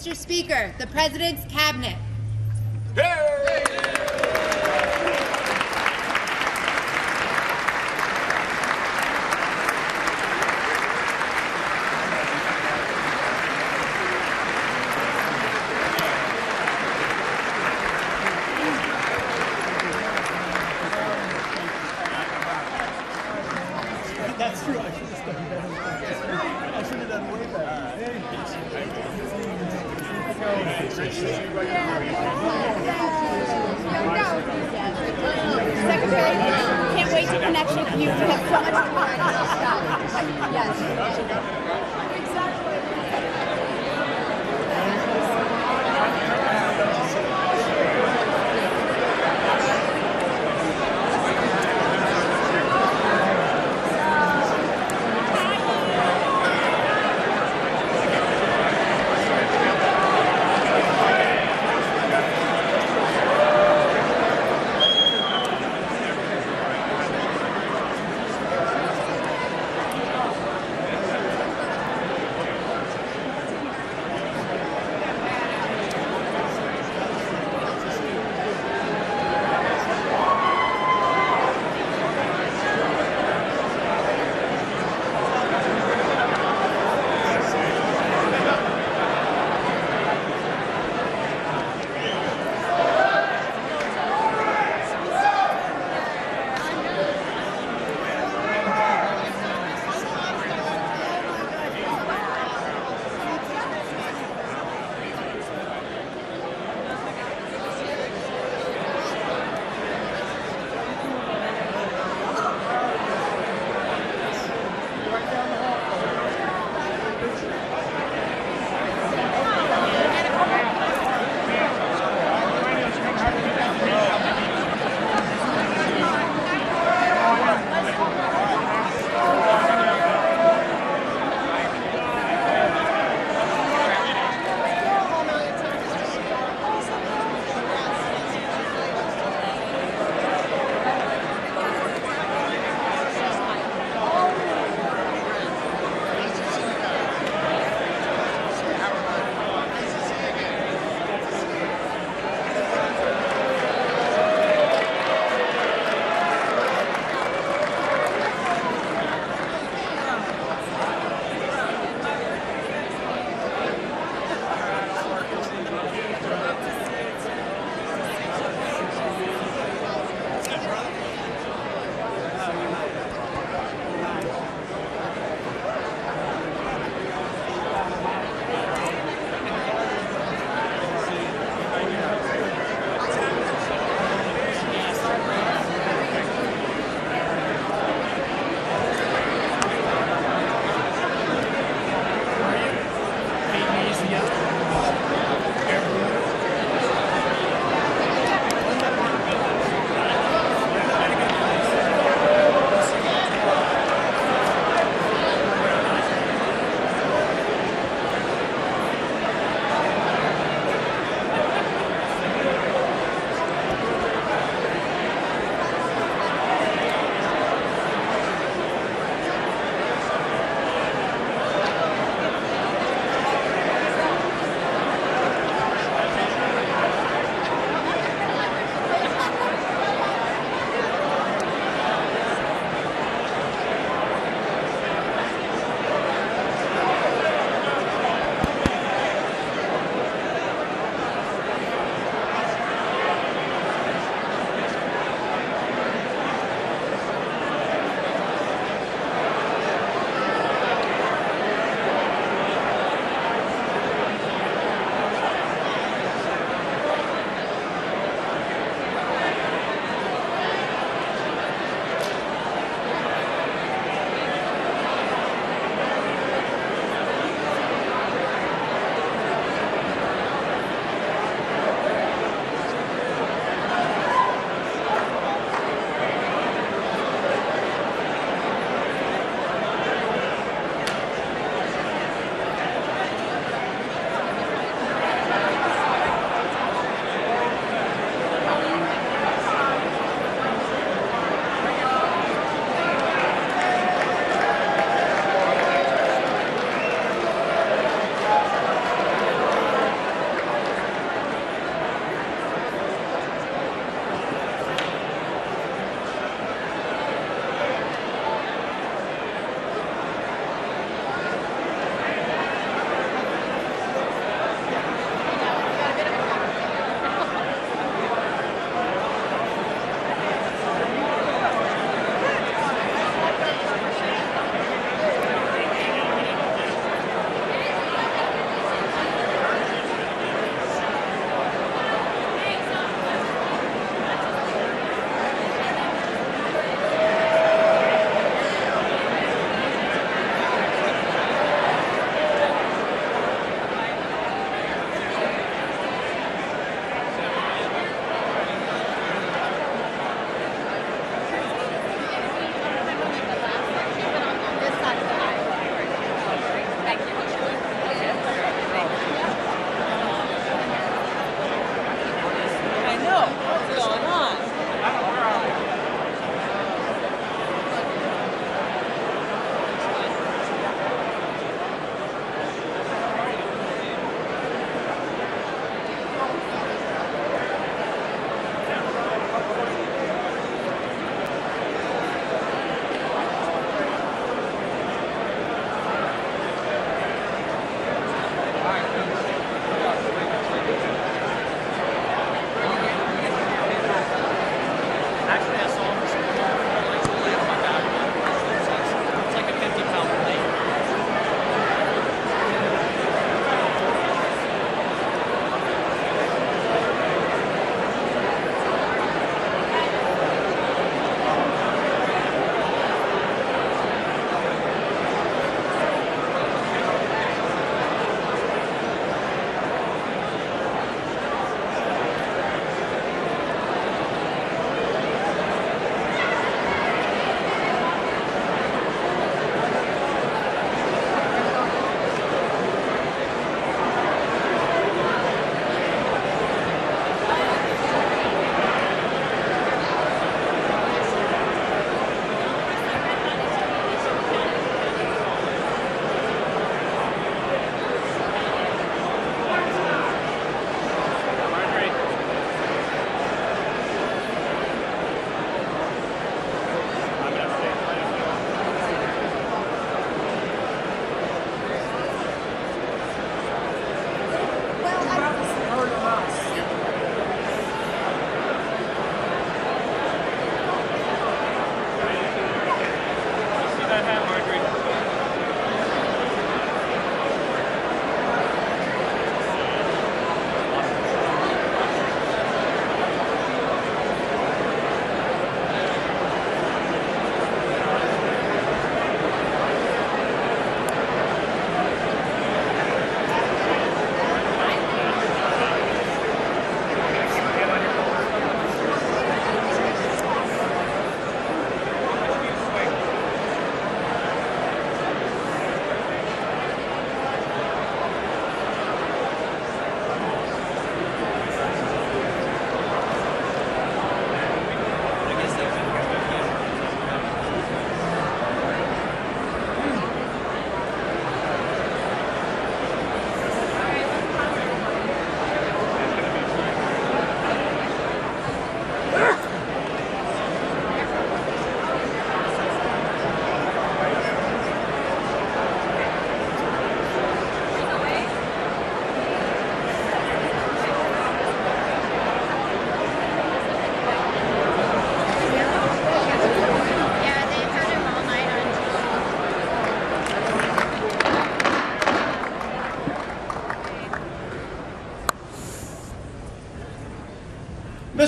Mr. Speaker, the President's Cabinet. That's true. I should have done better. I should have done way Secretary, can't wait to connect with you. You have so much to learn. Yes. Exactly.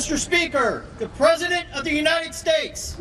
Mr. Speaker, the President of the United States.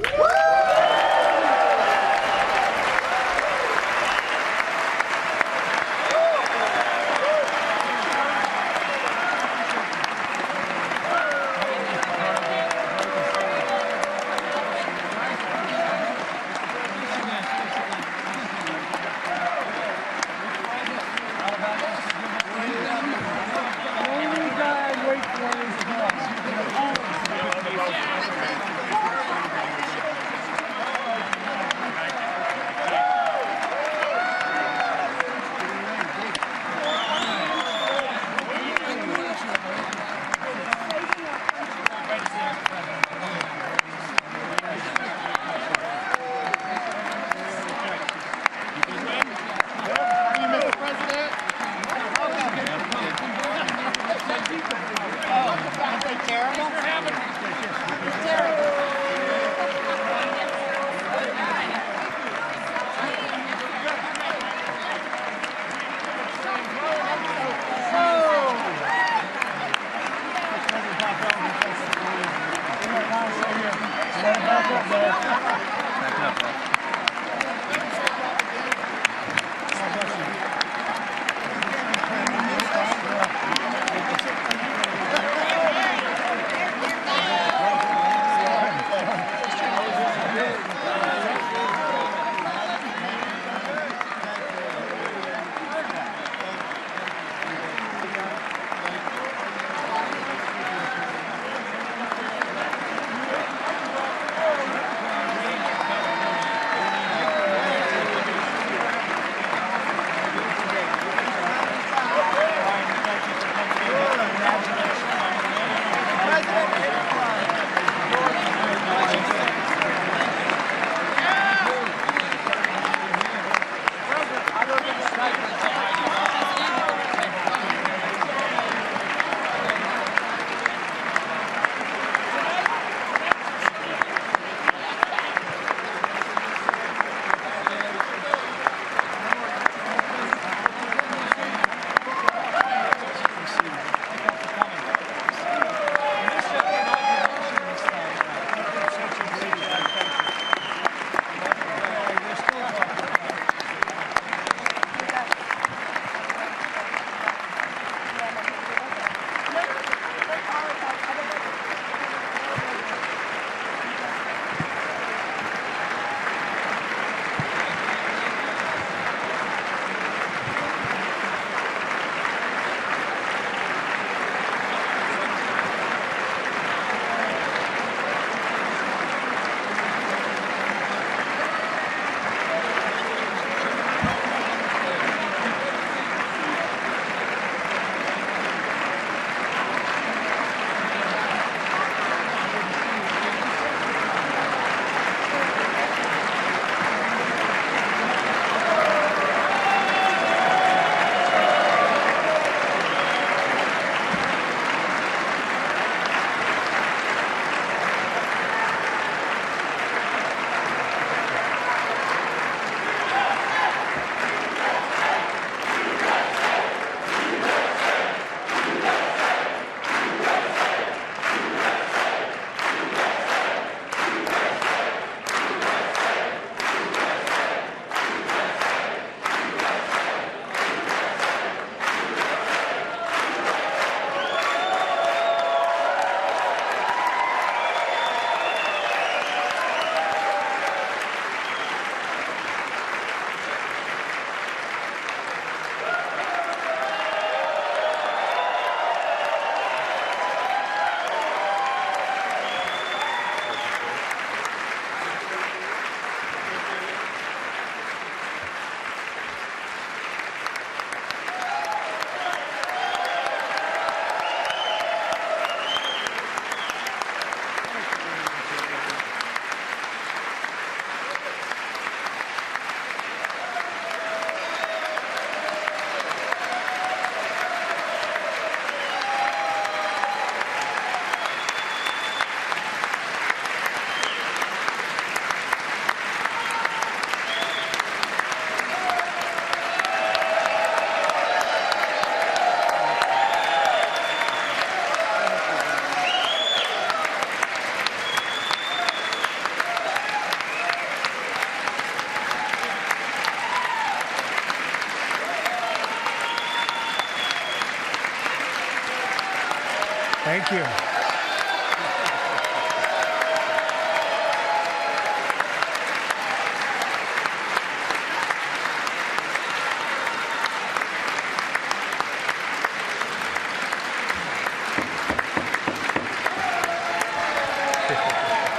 Thank you.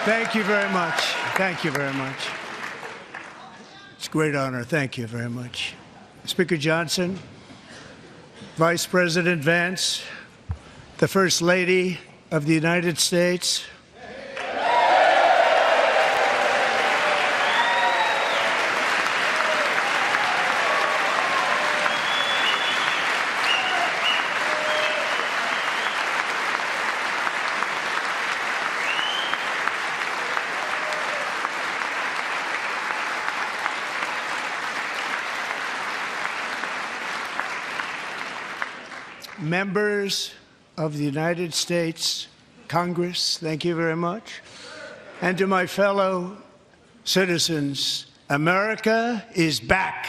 Thank you very much. Thank you very much. It's a great honor. Thank you very much. Speaker Johnson, Vice President Vance, the First Lady of the United States, members of the United States Congress, thank you very much. And to my fellow citizens, America is back.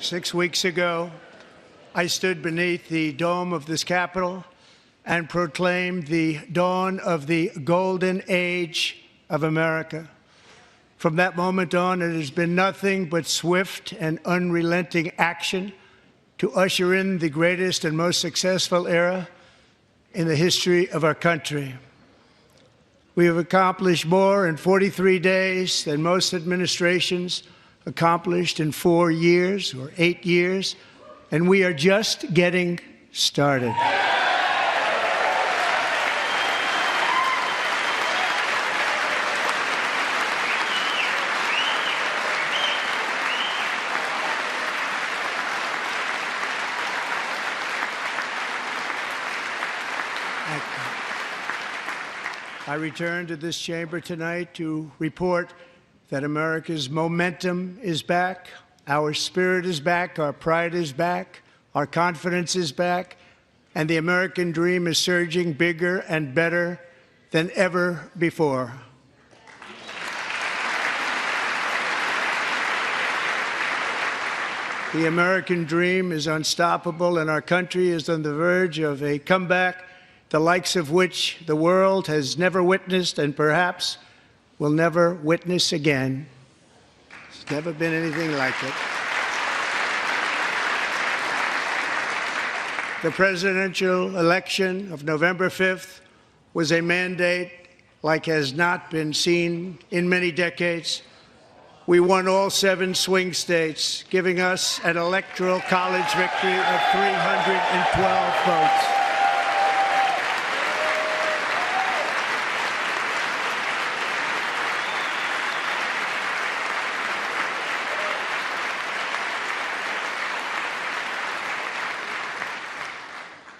6 weeks ago, I stood beneath the dome of this Capitol and proclaimed the dawn of the golden age of America. From that moment on, it has been nothing but swift and unrelenting action to usher in the greatest and most successful era in the history of our country. We have accomplished more in 43 days than most administrations accomplished in 4 years or 8 years, and we are just getting started. I return to this chamber tonight to report that America's momentum is back, our spirit is back, our pride is back, our confidence is back, and the American dream is surging bigger and better than ever before. The American dream is unstoppable, and our country is on the verge of a comeback, the likes of which the world has never witnessed and perhaps will never witness again. There's never been anything like it. The presidential election of November 5th was a mandate like has not been seen in many decades. We won all 7 swing states, giving us an electoral college victory of 312 votes.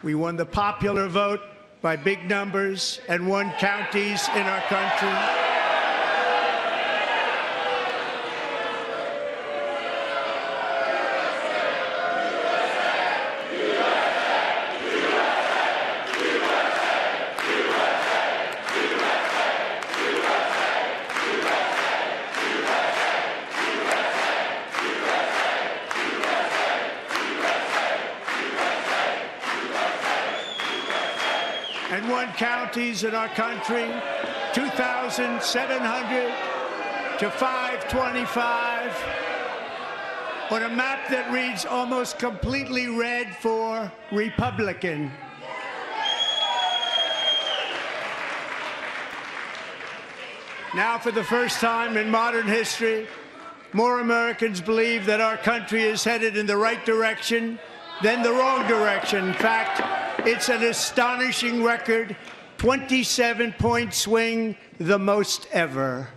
We won the popular vote by big numbers and won counties in our country. And won counties in our country, 2,700 to 525, on a map that reads almost completely red for Republican. Now, for the first time in modern history, more Americans believe that our country is headed in the right direction than the wrong direction. In fact, it's an astonishing record, 27-point swing, the most ever.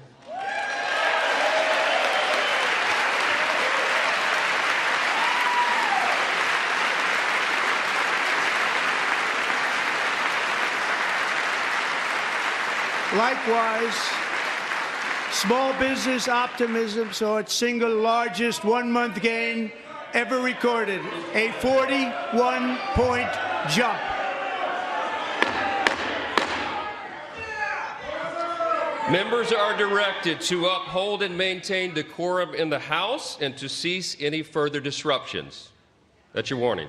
Small business optimism saw its single largest one-month gain ever recorded, a 41-point jump. Members are directed to uphold and maintain decorum in the House and to cease any further disruptions. That's your warning.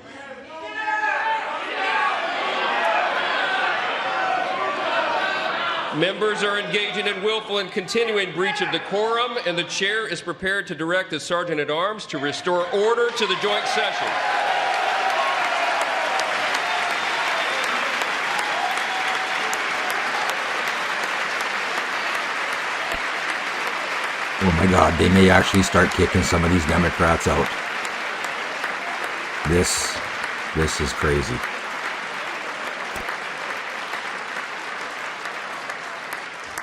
Members are engaging in willful and continuing breach of decorum, and the chair is prepared to direct the Sergeant-at-Arms to restore order to the joint session. Oh my God, they may actually start kicking some of these Democrats out. This is crazy.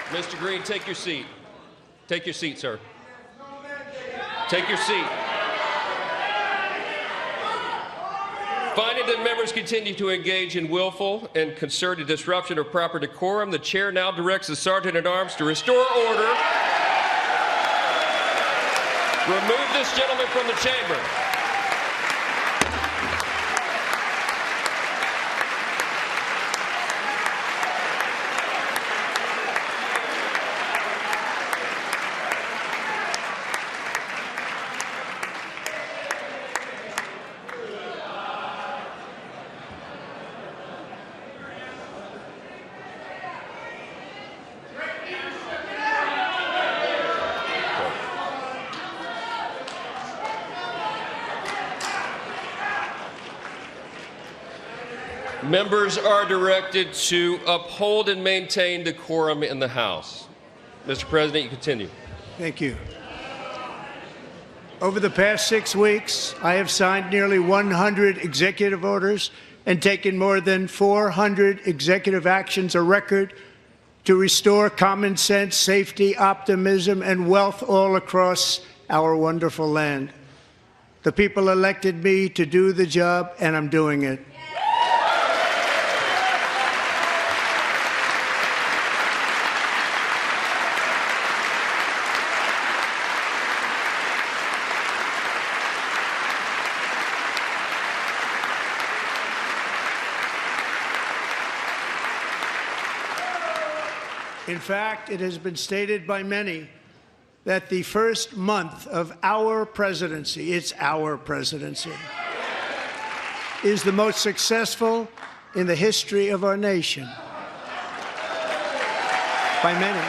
Mr. Green, take your seat. Take your seat, sir. Take your seat. Finding that members continue to engage in willful and concerted disruption of proper decorum, the chair now directs the Sergeant-at-Arms to restore order. Remove this gentleman from the chamber. Members are directed to uphold and maintain decorum in the House. Mr. President, you continue. Thank you. Over the past 6 weeks, I have signed nearly 100 executive orders and taken more than 400 executive actions, a record, to restore common sense, safety, optimism, and wealth all across our wonderful land. The people elected me to do the job, and I'm doing it. In fact, it has been stated by many that the first month of our presidency, it's our presidency, is the most successful in the history of our nation. By many.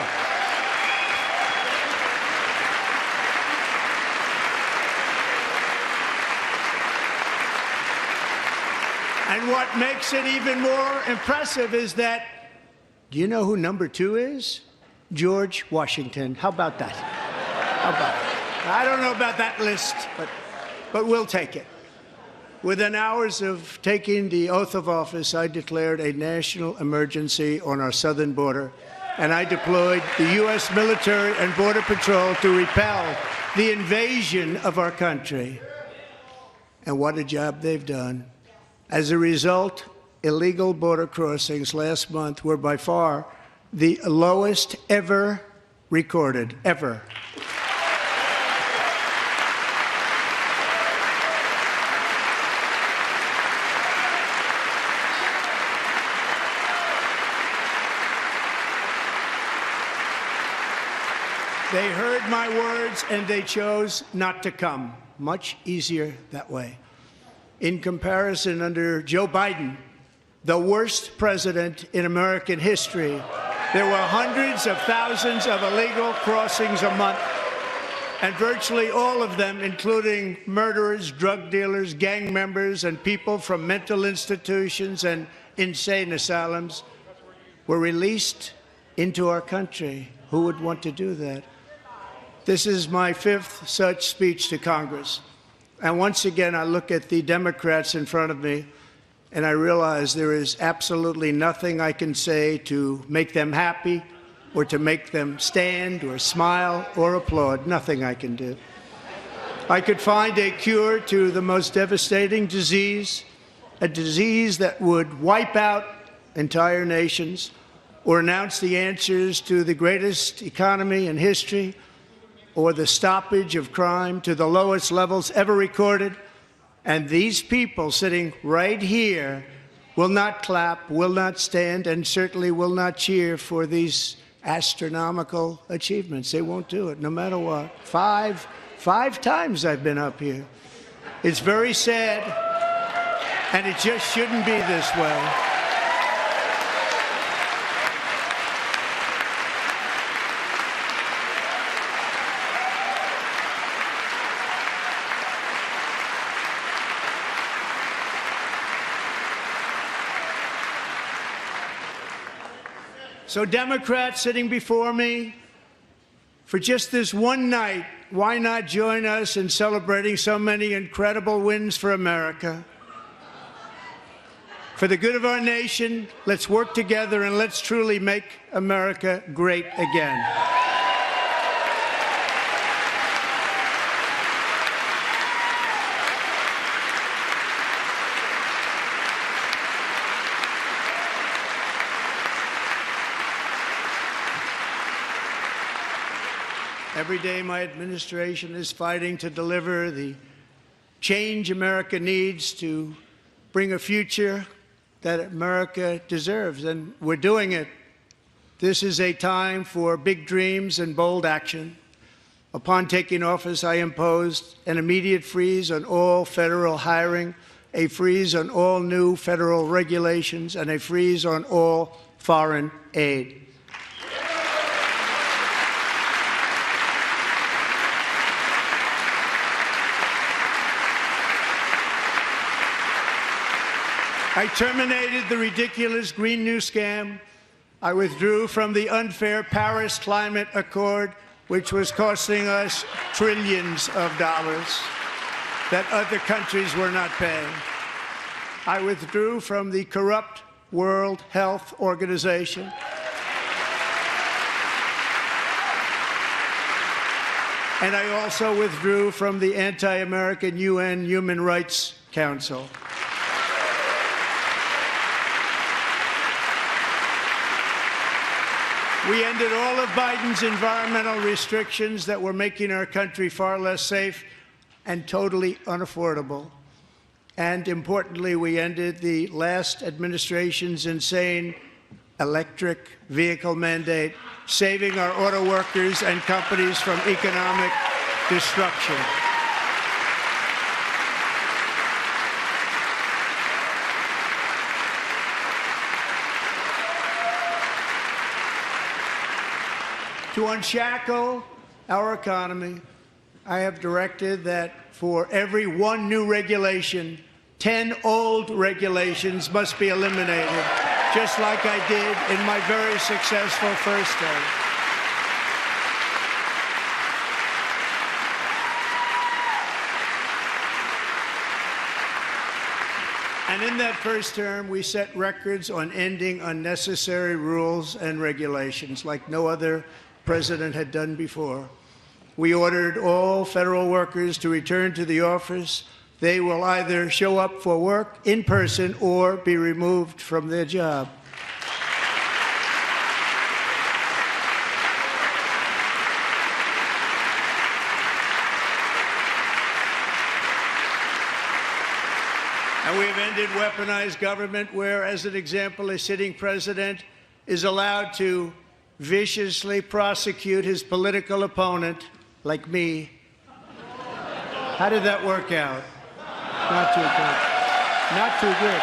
And what makes it even more impressive is that, do you know who number 2 is? George Washington. How about that? How about it? I don't know about that list, but we'll take it. Within hours of taking the oath of office, I declared a national emergency on our southern border, and I deployed the U.S. military and Border Patrol to repel the invasion of our country. And what a job they've done. As a result, illegal border crossings last month were by far the lowest ever recorded, ever. They heard my words and they chose not to come. Much easier that way. In comparison, under Joe Biden, the worst president in American history, there were hundreds of thousands of illegal crossings a month, and virtually all of them, including murderers, drug dealers, gang members, and people from mental institutions and insane asylums, were released into our country. Who would want to do that? This is my 5th such speech to Congress. And once again, I look at the Democrats in front of me, and I realize there is absolutely nothing I can say to make them happy or to make them stand or smile or applaud. Nothing I can do. I could find a cure to the most devastating disease, a disease that would wipe out entire nations, or announce the answers to the greatest economy in history or the stoppage of crime to the lowest levels ever recorded. And these people sitting right here will not clap, will not stand, and certainly will not cheer for these astronomical achievements. They won't do it, no matter what. Five times I've been up here. It's very sad, and it just shouldn't be this way. So Democrats sitting before me, for just this one night, why not join us in celebrating so many incredible wins for America? For the good of our nation, let's work together and let's truly make America great again. Every day, my administration is fighting to deliver the change America needs to bring a future that America deserves, and we're doing it. This is a time for big dreams and bold action. Upon taking office, I imposed an immediate freeze on all federal hiring, a freeze on all new federal regulations, and a freeze on all foreign aid. I terminated the ridiculous Green New Scam. I withdrew from the unfair Paris Climate Accord, which was costing us trillions of dollars that other countries were not paying. I withdrew from the corrupt World Health Organization. And I also withdrew from the anti-American UN Human Rights Council. We ended all of Biden's environmental restrictions that were making our country far less safe and totally unaffordable. And importantly, we ended the last administration's insane electric vehicle mandate, saving our auto workers and companies from economic destruction. To unshackle our economy, I have directed that for every one new regulation, 10 old regulations must be eliminated, just like I did in my very successful first day. And in that first term, we set records on ending unnecessary rules and regulations like no other president had done before. We ordered all federal workers to return to the office. They will either show up for work in person or be removed from their job. And we've ended weaponized government where, as an example, a sitting president is allowed to viciously prosecute his political opponent, like me. How did that work out? Not too good. Not too good.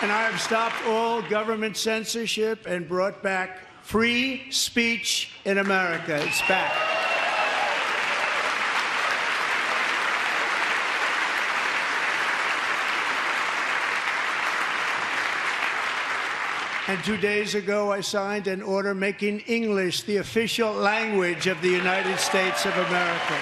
And I have stopped all government censorship and brought back free speech in America. It's back. And 2 days ago, I signed an order making English the official language of the United States of America.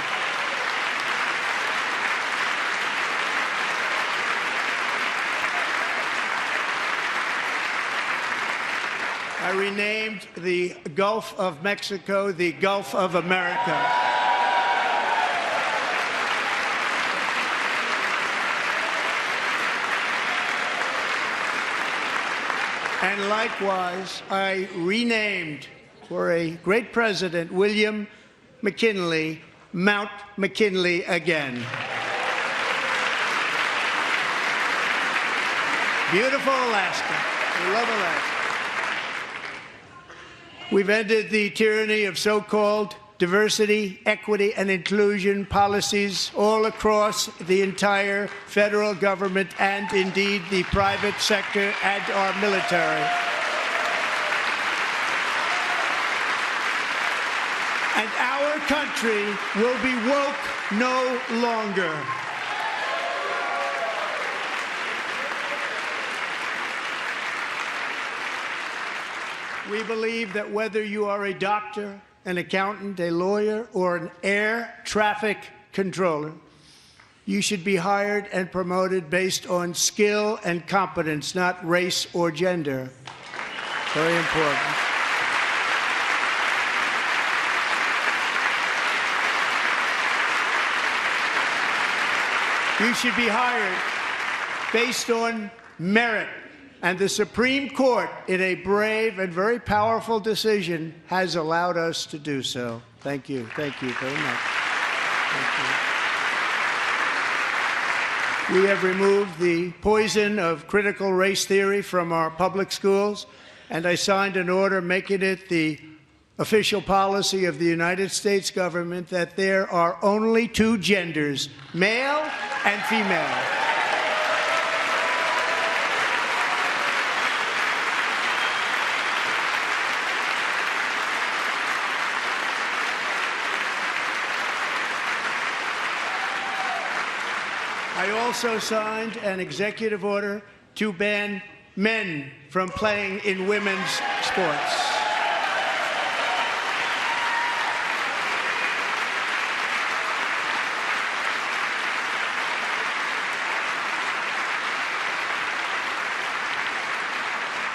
I renamed the Gulf of Mexico the Gulf of America. And likewise, I renamed, for a great president, William McKinley, Mount McKinley again. Beautiful Alaska. We love Alaska. We've ended the tyranny of so-called diversity, equity, and inclusion policies all across the entire federal government and indeed the private sector and our military. And our country will be woke no longer. We believe that whether you are a doctor, an accountant, a lawyer, or an air traffic controller, you should be hired and promoted based on skill and competence, not race or gender. Very important. You should be hired based on merit. And the Supreme Court, in a brave and very powerful decision, has allowed us to do so. Thank you. Thank you very much. Thank you. We have removed the poison of critical race theory from our public schools, and I signed an order making it the official policy of the United States government that there are only two genders, male and female. I also signed an executive order to ban men from playing in women's sports.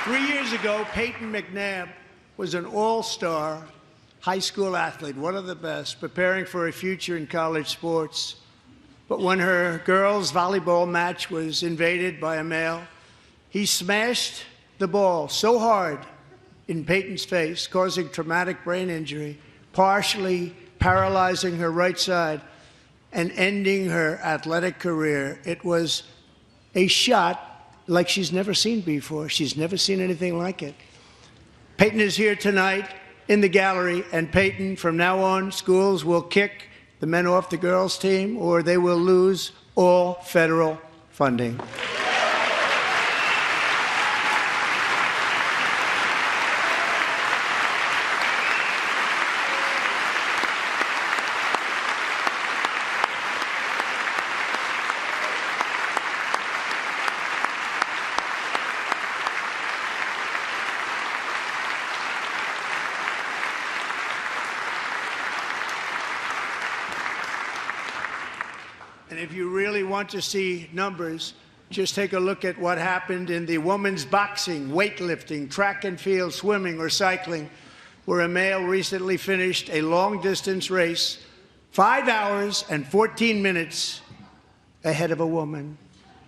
Three years ago, Peyton McNabb was an all-star high school athlete, one of the best, preparing for a future in college sports. But when her girls' volleyball match was invaded by a male, he smashed the ball so hard in Peyton's face, causing traumatic brain injury, partially paralyzing her right side and ending her athletic career. It was a shot like she's never seen before. She's never seen anything like it. Peyton is here tonight in the gallery, and Peyton, from now on, schools will kick the men off the girls' team, or they will lose all federal funding. And if you really want to see numbers, just take a look at what happened in the women's boxing, weightlifting, track and field, swimming, or cycling, where a male recently finished a long-distance race 5 hours and 14 minutes ahead of a woman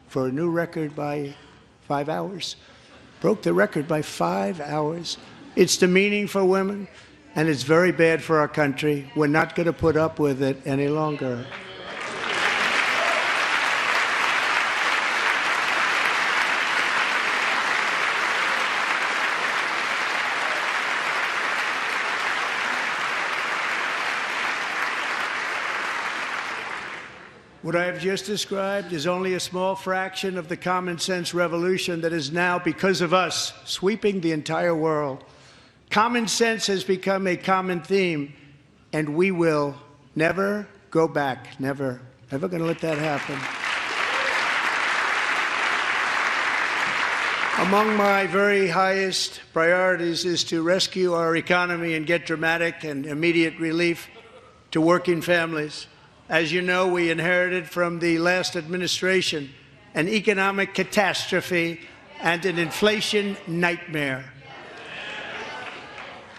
for a new record by 5 hours. Broke the record by 5 hours. It's demeaning for women, and it's very bad for our country. We're not going to put up with it any longer. What I have just described is only a small fraction of the common sense revolution that is now, because of us, sweeping the entire world. Common sense has become a common theme, and we will never go back. Never. Never going to let that happen. Among my very highest priorities is to rescue our economy and get dramatic and immediate relief to working families. As you know, we inherited from the last administration an economic catastrophe and an inflation nightmare.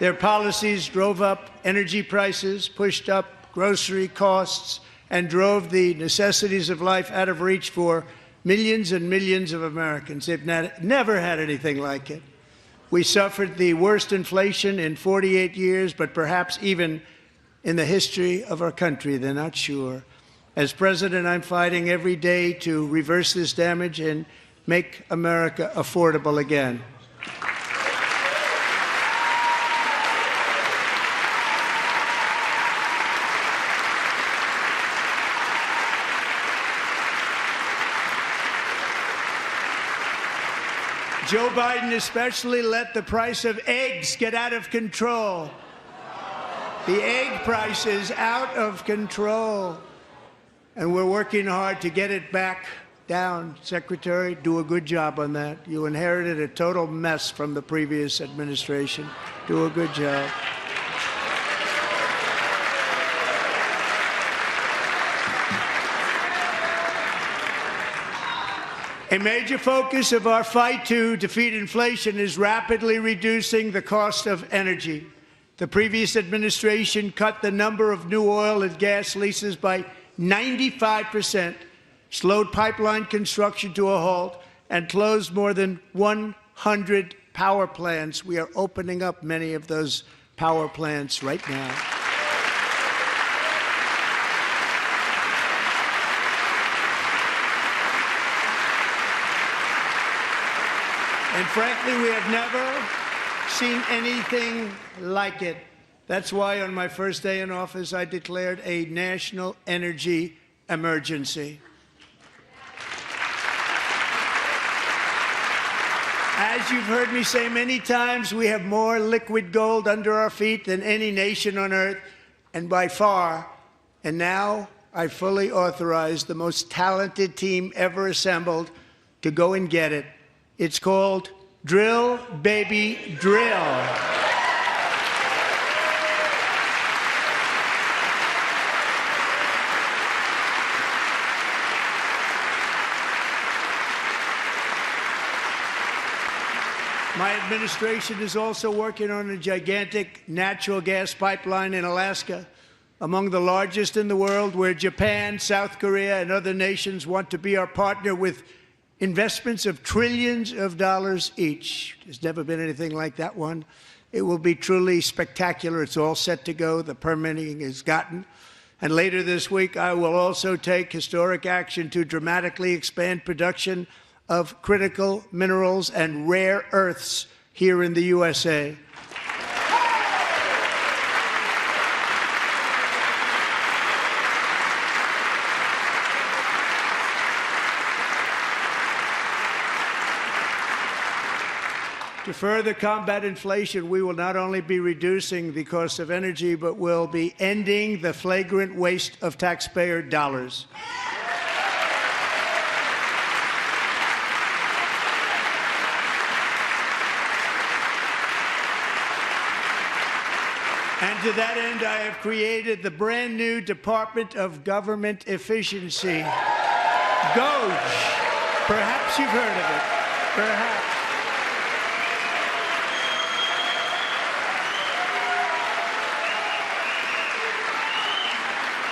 Their policies drove up energy prices, pushed up grocery costs, and drove the necessities of life out of reach for millions and millions of Americans. They've never had anything like it. We suffered the worst inflation in 48 years, but perhaps even in the history of our country. They're not sure. As president, I'm fighting every day to reverse this damage and make America affordable again. Joe Biden especially let the price of eggs get out of control. The egg price is out of control, and we're working hard to get it back down. Secretary, do a good job on that. You inherited a total mess from the previous administration. Do a good job. A major focus of our fight to defeat inflation is rapidly reducing the cost of energy. The previous administration cut the number of new oil and gas leases by 95%, slowed pipeline construction to a halt, and closed more than 100 power plants. We are opening up many of those power plants right now. And frankly, we have never seen anything like it. That's why on my first day in office, I declared a national energy emergency. As you've heard me say many times, we have more liquid gold under our feet than any nation on earth, and by far. And now I fully authorize the most talented team ever assembled to go and get it. It's called Drill, Baby, Drill. My administration is also working on a gigantic natural gas pipeline in Alaska, among the largest in the world, where Japan, South Korea, and other nations want to be our partner with investments of trillions of dollars each. There's never been anything like that one. It will be truly spectacular. It's all set to go. The permitting is gotten. And later this week, I will also take historic action to dramatically expand production of critical minerals and rare earths here in the USA. To further combat inflation, we will not only be reducing the cost of energy, but will be ending the flagrant waste of taxpayer dollars. And to that end, I have created the brand new Department of Government Efficiency, DOGE. Perhaps you've heard of it. Perhaps.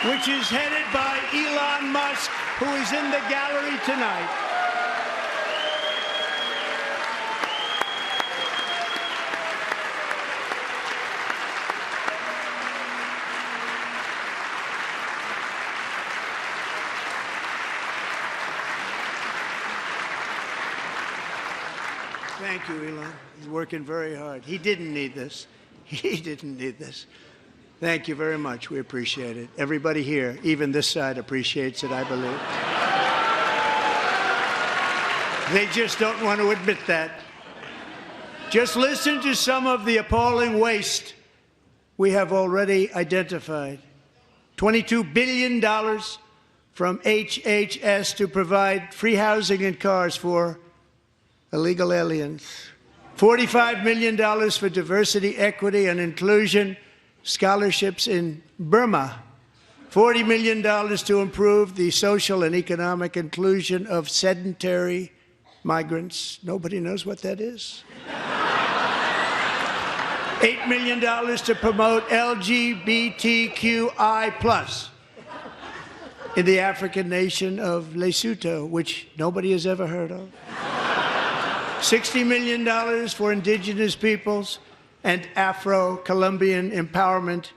Which is headed by Elon Musk, who is in the gallery tonight. Thank you, Elon. He's working very hard. He didn't need this. He didn't need this. Thank you very much. We appreciate it. Everybody here, even this side, appreciates it, I believe. They just don't want to admit that. Just listen to some of the appalling waste we have already identified. $22 billion from HHS to provide free housing and cars for illegal aliens. $45 million for diversity, equity, and inclusion scholarships in Burma, $40 million to improve the social and economic inclusion of sedentary migrants. Nobody knows what that is. $8 million to promote LGBTQI+ in the African nation of Lesotho, which nobody has ever heard of. $60 million for indigenous peoples and Afro-Colombian empowerment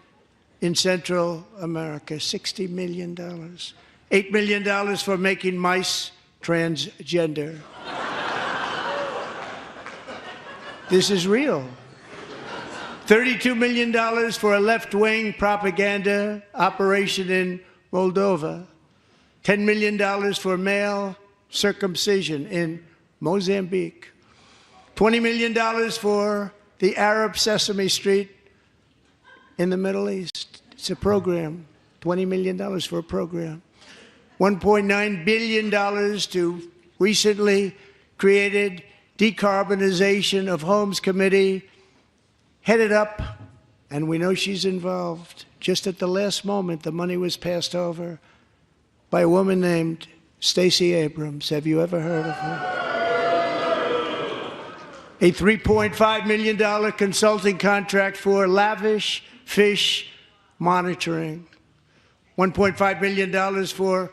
in Central America. $60 million. $8 million for making mice transgender. This is real. $32 million for a left-wing propaganda operation in Moldova. $10 million for male circumcision in Mozambique. $20 million for the Arab Sesame Street in the Middle East. It's a program. $20 million for a program. $1.9 billion to recently created Decarbonization of Homes Committee, headed up, and we know she's involved. Just at the last moment, the money was passed over by a woman named Stacey Abrams. Have you ever heard of her? A $3.5 million consulting contract for lavish fish monitoring. $1.5 million for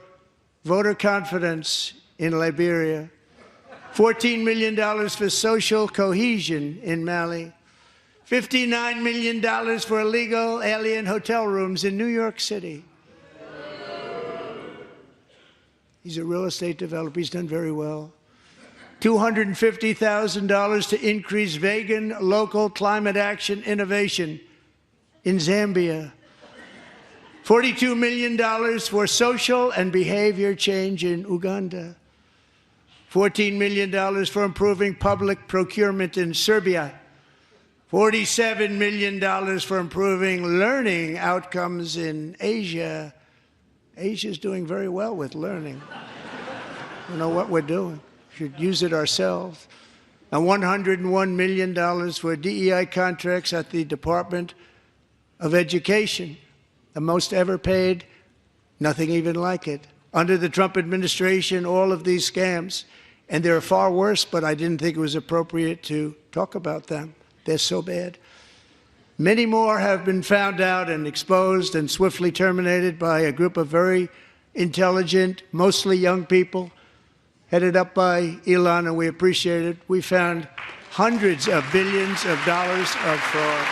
voter confidence in Liberia. $14 million for social cohesion in Mali. $59 million for illegal alien hotel rooms in New York City. He's a real estate developer. He's done very well. $250,000 to increase vegan local climate action innovation in Zambia. $42 million for social and behavior change in Uganda. $14 million for improving public procurement in Serbia. $47 million for improving learning outcomes in Asia. Asia's doing very well with learning. We know what we're doing. We should use it ourselves. And $101 million for DEI contracts at the Department of Education. The most ever paid, nothing even like it. Under the Trump administration, all of these scams, and they're far worse, but I didn't think it was appropriate to talk about them. They're so bad. Many more have been found out and exposed and swiftly terminated by a group of very intelligent, mostly young people, headed up by Elon, and we appreciate it. We found hundreds of billions of dollars of fraud.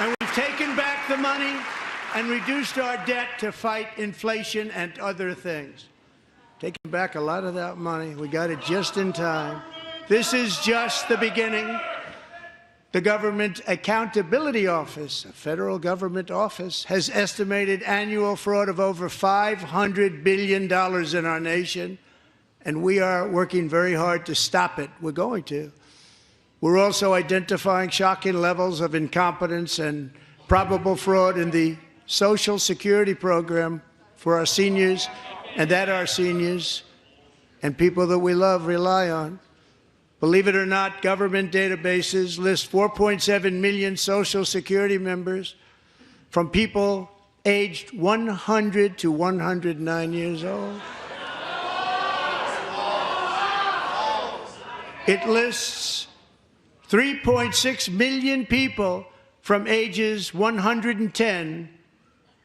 And we've taken back the money and reduced our debt to fight inflation and other things. Taking back a lot of that money. We got it just in time. This is just the beginning. The Government Accountability Office, a federal government office, has estimated annual fraud of over $500 billion in our nation, and we are working very hard to stop it. We're going to. We're also identifying shocking levels of incompetence and probable fraud in the Social Security program for our seniors, and that our seniors and people that we love rely on. Believe it or not, government databases list 4.7 million Social Security members from people aged 100 to 109 years old. It lists 3.6 million people from ages 110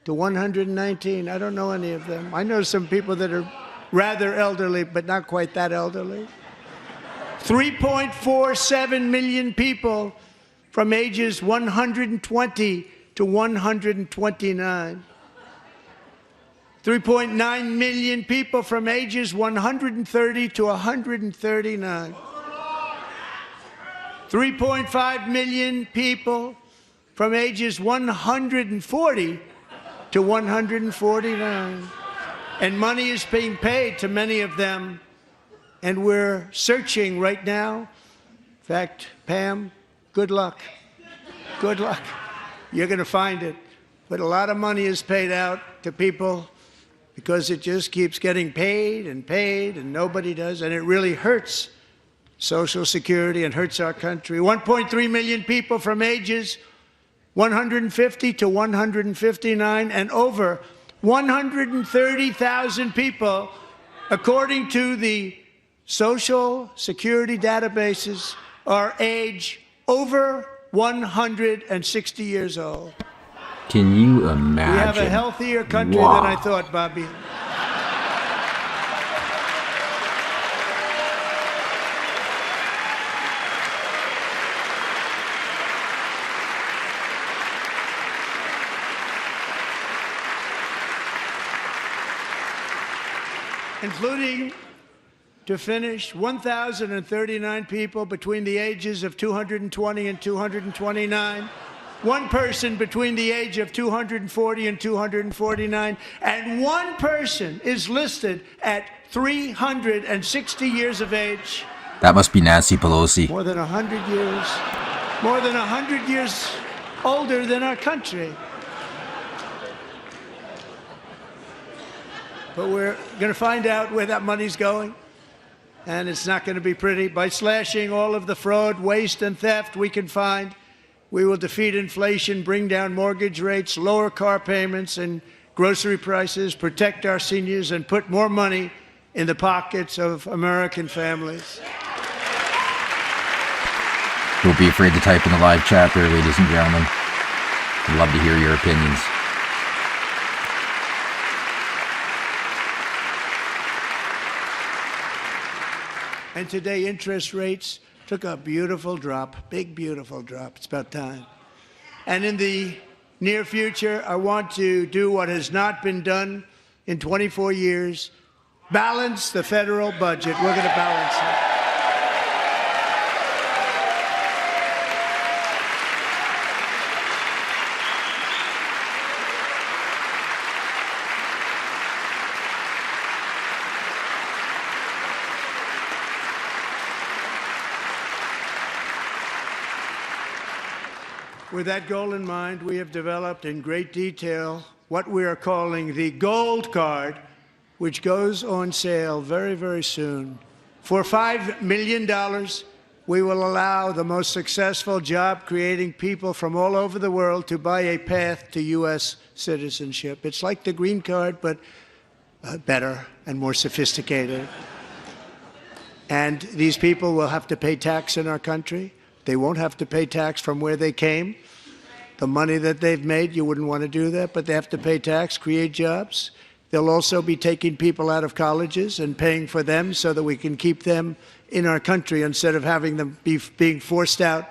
to 119. I don't know any of them. I know some people that are rather elderly, but not quite that elderly. 3.47 million people from ages 120 to 129. 3.9 million people from ages 130 to 139. 3.5 million people from ages 140 to 149. And money is being paid to many of them, and we're searching right now. In fact, Pam, good luck. Good luck. You're going to find it. But a lot of money is paid out to people because it just keeps getting paid, and nobody does, and it really hurts Social Security and hurts our country. 1.3 million people from ages 150 to 159, and over 130,000 people, according to the Social Security databases, are age over 160 years old. Can you imagine? We have a healthier country Wow. than I thought, Bobby. Including, to finish, 1,039 people between the ages of 220 and 229, one person between the age of 240 and 249, and one person is listed at 360 years of age. That must be Nancy Pelosi. More than 100 years older than our country. But we're going to find out where that money's going, and it's not going to be pretty. By slashing all of the fraud, waste, and theft we can find, we will defeat inflation, bring down mortgage rates, lower car payments and grocery prices, protect our seniors, and put more money in the pockets of American families. Don't be afraid to type in the live chat there, ladies and gentlemen. I'd love to hear your opinions. And today, interest rates took a beautiful drop, big, beautiful drop. It's about time. And in the near future, I want to do what has not been done in 24 years, balance the federal budget. We're going to balance it. With that goal in mind, we have developed in great detail what we are calling the Gold Card, which goes on sale very, very soon. For $5 million, we will allow the most successful job-creating people from all over the world to buy a path to U.S. citizenship. It's like the Green Card, but better and more sophisticated. And these people will have to pay tax in our country. They won't have to pay tax from where they came. The money that they've made, you wouldn't want to do that, but they have to pay tax, create jobs. They'll also be taking people out of colleges and paying for them so that we can keep them in our country instead of having them being forced out.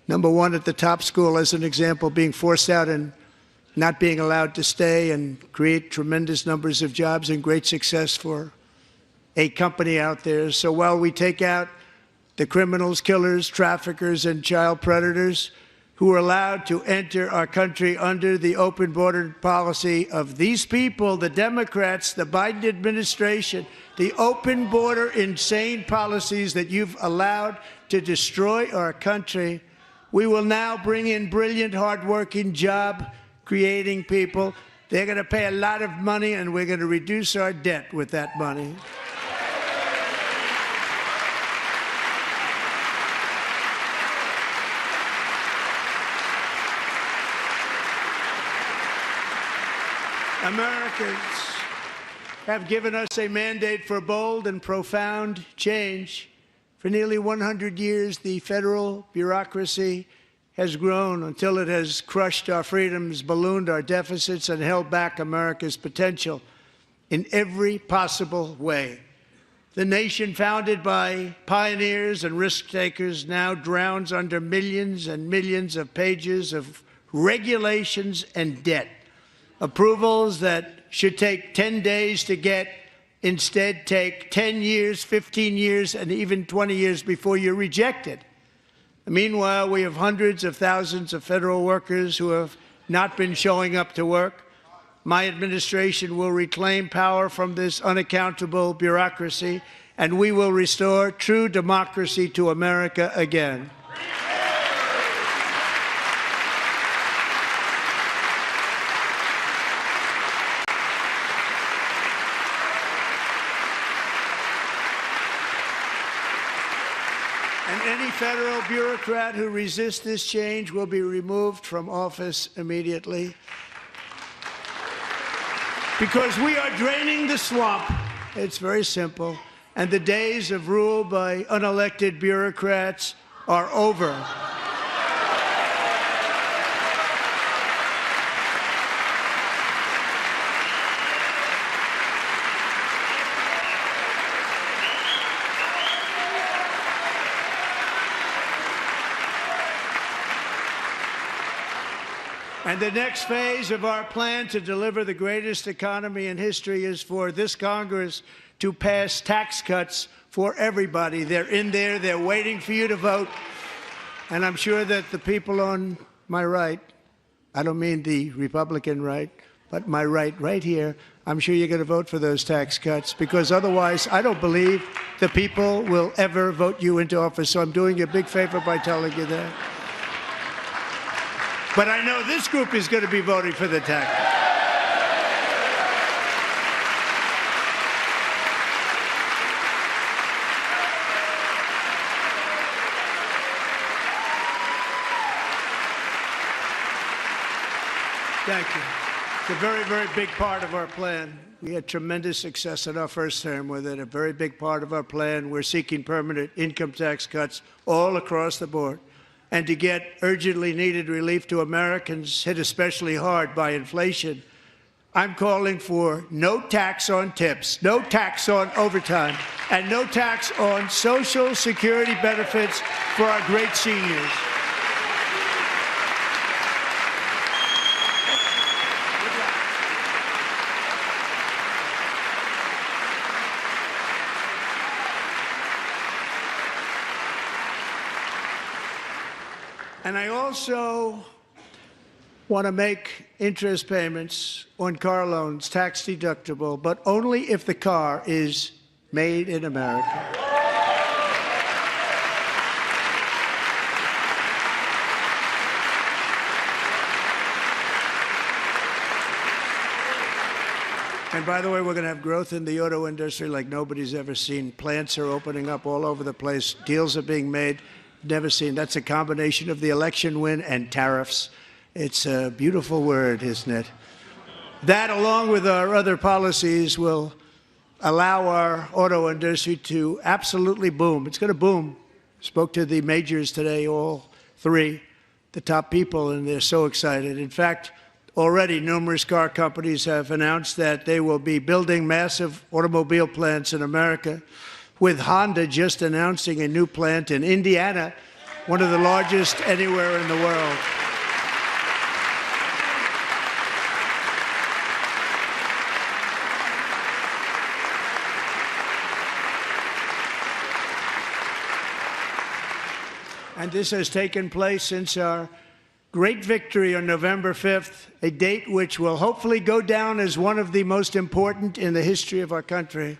Number one, at the top school, as an example, being forced out and not being allowed to stay and create tremendous numbers of jobs and great success for a company out there. So while we take out the criminals, killers, traffickers, and child predators who are allowed to enter our country under the open border policy of these people, the Democrats, the Biden administration, the open border insane policies that you've allowed to destroy our country, we will now bring in brilliant, hardworking, job-creating people. They're going to pay a lot of money, and we're going to reduce our debt with that money. Americans have given us a mandate for bold and profound change. For nearly 100 years, the federal bureaucracy has grown until it has crushed our freedoms, ballooned our deficits, and held back America's potential in every possible way. The nation founded by pioneers and risk-takers now drowns under millions and millions of pages of regulations and debt. Approvals that should take 10 days to get instead take 10 years, 15 years, and even 20 years before you're rejected. Meanwhile, we have hundreds of thousands of federal workers who have not been showing up to work. My administration will reclaim power from this unaccountable bureaucracy, and we will restore true democracy to America again. And any federal bureaucrat who resists this change will be removed from office immediately. Because we are draining the swamp. It's very simple. And the days of rule by unelected bureaucrats are over. And the next phase of our plan to deliver the greatest economy in history is for this Congress to pass tax cuts for everybody. They're in there. They're waiting for you to vote. And I'm sure that the people on my right, I don't mean the Republican right, but my right here, I'm sure you're going to vote for those tax cuts, because otherwise I don't believe the people will ever vote you into office. So I'm doing you a big favor by telling you that. But I know this group is going to be voting for the tax. Thank you. It's a very, very big part of our plan. We had tremendous success in our first term with it. A very big part of our plan. We're seeking permanent income tax cuts all across the board. And to get urgently needed relief to Americans hit especially hard by inflation, I'm calling for no tax on tips, no tax on overtime, and no tax on Social Security benefits for our great seniors. And I also want to make interest payments on car loans tax deductible, but only if the car is made in America. And by the way, we're going to have growth in the auto industry like nobody's ever seen. Plants are opening up all over the place. Deals are being made. Never seen. That's a combination of the election win and tariffs. It's a beautiful word, isn't it? That, along with our other policies, will allow our auto industry to absolutely boom. It's going to boom. Spoke to the majors today, all three, the top people, and they're so excited. In fact, already numerous car companies have announced that they will be building massive automobile plants in America, with Honda just announcing a new plant in Indiana, one of the largest anywhere in the world. And this has taken place since our great victory on November 5th, a date which will hopefully go down as one of the most important in the history of our country.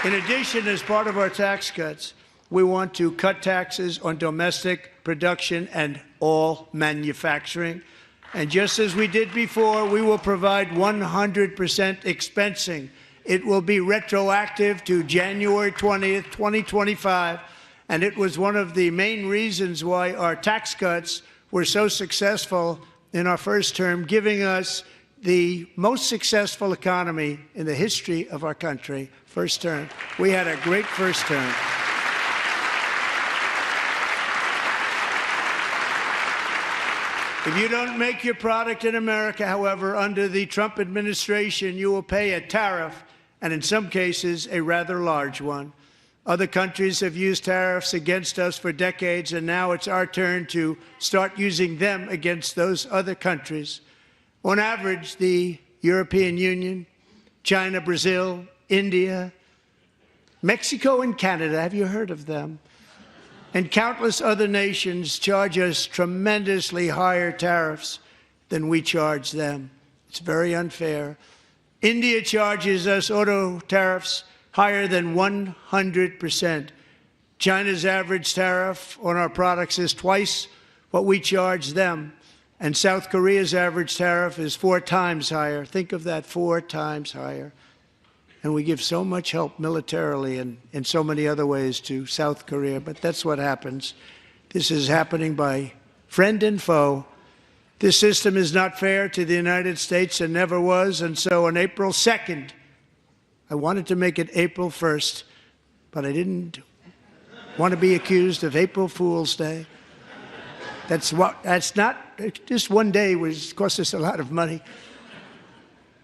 In addition, as part of our tax cuts, we want to cut taxes on domestic production and all manufacturing. And just as we did before, we will provide 100% expensing. It will be retroactive to January 20th, 2025. And it was one of the main reasons why our tax cuts were so successful in our first term, giving us the most successful economy in the history of our country. First term. We had a great first term. If you don't make your product in America, however, under the Trump administration, you will pay a tariff, and in some cases, a rather large one. Other countries have used tariffs against us for decades, and now it's our turn to start using them against those other countries. On average, the European Union, China, Brazil, India, Mexico, and Canada, have you heard of them? And countless other nations charge us tremendously higher tariffs than we charge them. It's very unfair. India charges us auto tariffs higher than 100%. China's average tariff on our products is twice what we charge them. And South Korea's average tariff is 4 times higher. Think of that, 4 times higher. And we give so much help militarily and in so many other ways to South Korea, but that's what happens. This is happening by friend and foe. This system is not fair to the United States and never was, and so on April 2nd, I wanted to make it April 1st, but I didn't want to be accused of April Fool's Day. That's not, just one day was cost us a lot of money.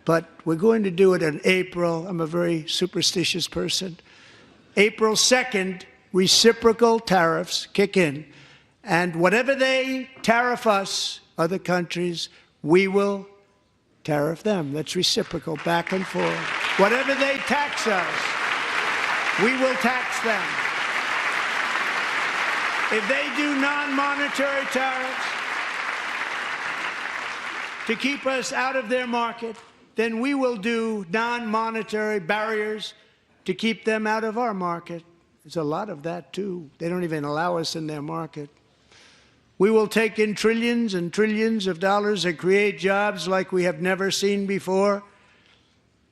But we're going to do it in April. I'm a very superstitious person. April 2nd, reciprocal tariffs kick in. And whatever they tariff us, other countries, we will tariff them. That's reciprocal, back and forth. Whatever they tax us, we will tax them. If they do non-monetary tariffs to keep us out of their market, then we will do non-monetary barriers to keep them out of our market. There's a lot of that, too. They don't even allow us in their market. We will take in trillions and trillions of dollars and create jobs like we have never seen before.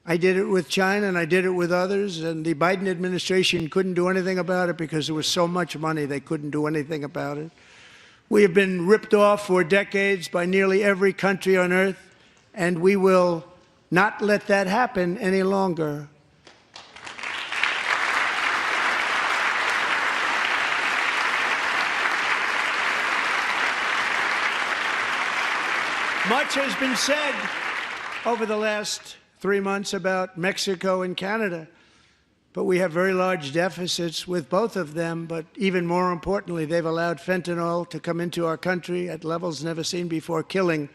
I did it with China, and I did it with others, and the Biden administration couldn't do anything about it because there was so much money they couldn't do anything about it. We have been ripped off for decades by nearly every country on earth, and we will not let that happen any longer. Much has been said over the last 3 months about Mexico and Canada, but we have very large deficits with both of them. But even more importantly, they've allowed fentanyl to come into our country at levels never seen before, killing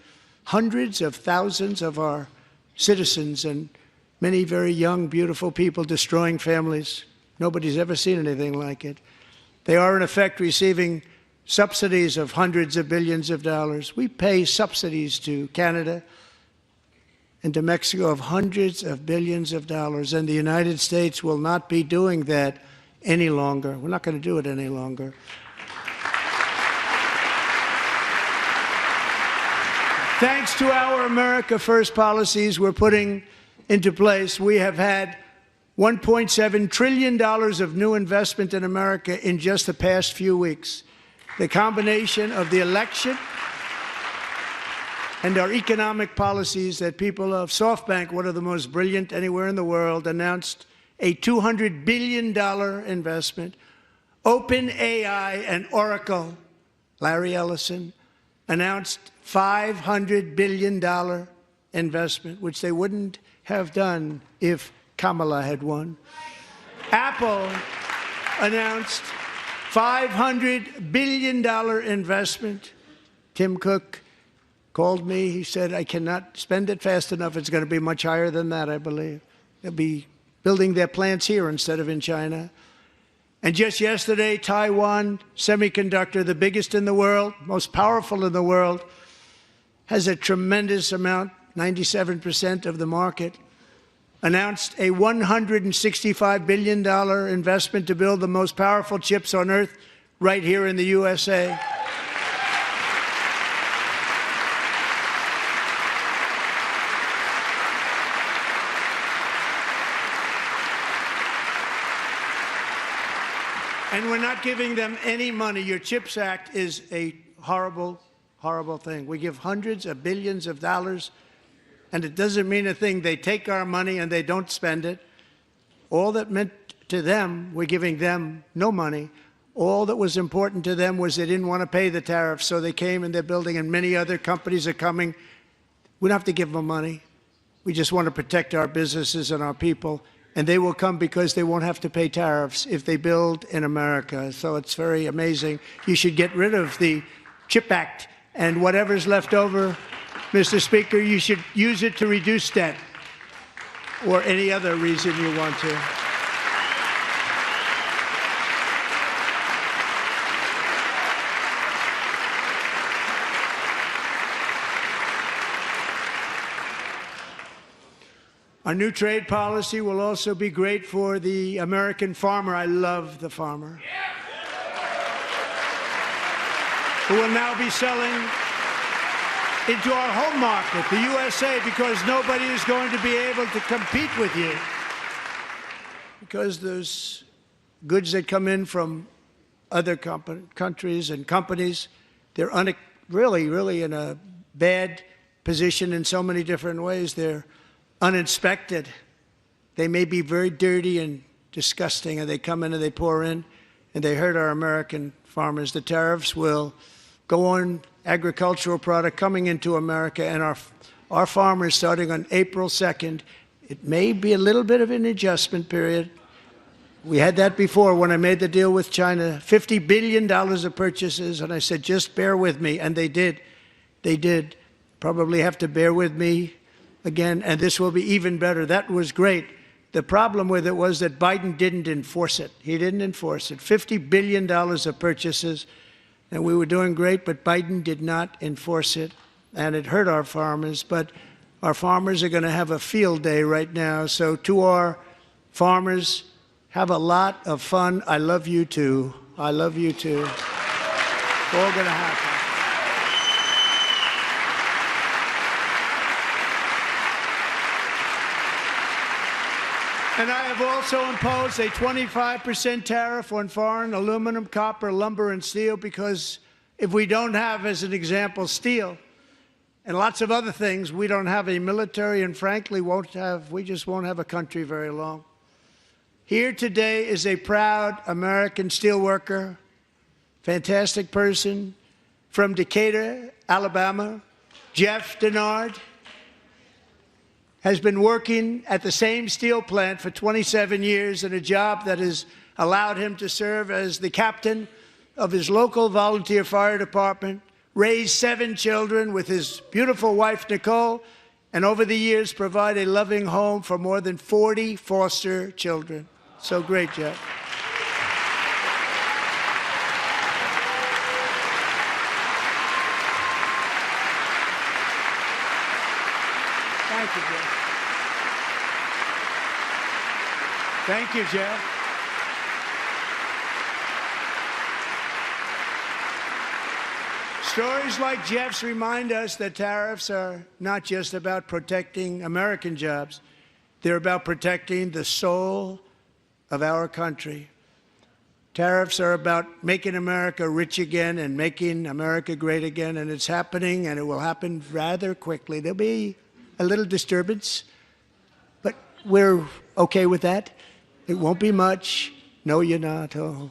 hundreds of thousands of our citizens and many very young, beautiful people, destroying families. Nobody's ever seen anything like it. They are, in effect, receiving subsidies of hundreds of billions of dollars. We pay subsidies to Canada and to Mexico of hundreds of billions of dollars, and the United States will not be doing that any longer. We're not going to do it any longer. Thanks to our America First policies we're putting into place, we have had $1.7 trillion of new investment in America in just the past few weeks. The combination of the election and our economic policies that people of SoftBank, one of the most brilliant anywhere in the world, announced a $200 billion investment. OpenAI and Oracle, Larry Ellison, announced $500 billion investment, which they wouldn't have done if Kamala had won. Apple announced $500 billion investment. Tim Cook called me. He said, I cannot spend it fast enough. It's going to be much higher than that, I believe. They'll be building their plants here instead of in China. And just yesterday, Taiwan Semiconductor, the biggest in the world, most powerful in the world, has a tremendous amount, 97% of the market, announced a $165 billion investment to build the most powerful chips on earth right here in the USA. And we're not giving them any money. Your CHIPS Act is a horrible, horrible thing. We give hundreds of billions of dollars, and it doesn't mean a thing. They take our money and they don't spend it. All that meant to them, we're giving them no money. All that was important to them was they didn't want to pay the tariffs, so they came and they're building, and many other companies are coming. We don't have to give them money. We just want to protect our businesses and our people. And they will come because they won't have to pay tariffs if they build in America. So it's very amazing. You should get rid of the CHIP Act, and whatever's left over, Mr. Speaker, you should use it to reduce debt or any other reason you want to. Our new trade policy will also be great for the American farmer. I love the farmer. Who will now be selling into our home market, the USA, because nobody is going to be able to compete with you. because there's goods that come in from other countries and companies. They're really in a bad position in so many different ways. They're uninspected. They may be very dirty and disgusting, and they come in and they pour in, and they hurt our American farmers. The tariffs will go on agricultural product coming into America, and our farmers, starting on April 2nd, it may be a little bit of an adjustment period. We had that before when I made the deal with China, $50 billion of purchases, and I said, just bear with me, and they did. They did. Probably have to bear with me again, and this will be even better. That was great. The problem with it was that Biden didn't enforce it. He didn't enforce it. $50 billion of purchases, and we were doing great, but Biden did not enforce it, and it hurt our farmers. But our farmers are going to have a field day right now. So to our farmers, have a lot of fun. I love you too. I love you too. It's all going to happen. And I have also imposed a 25% tariff on foreign aluminum, copper, lumber, and steel, because if we don't have, as an example, steel and lots of other things, we don't have a military, and frankly, we just won't have a country very long. Here today is a proud American steelworker, fantastic person from Decatur, Alabama, Jeff Denard. Has been working at the same steel plant for 27 years in a job that has allowed him to serve as the captain of his local volunteer fire department, raise 7 children with his beautiful wife, Nicole, and over the years provide a loving home for more than 40 foster children. So great, Jeff. Thank you, Jeff. Thank you, Jeff. Stories like Jeff's remind us that tariffs are not just about protecting American jobs. They're about protecting the soul of our country. Tariffs are about making America rich again and making America great again, and it's happening, and it will happen rather quickly. There'll be a little disturbance, but we're okay with that. It won't be much. No, you're not. Oh.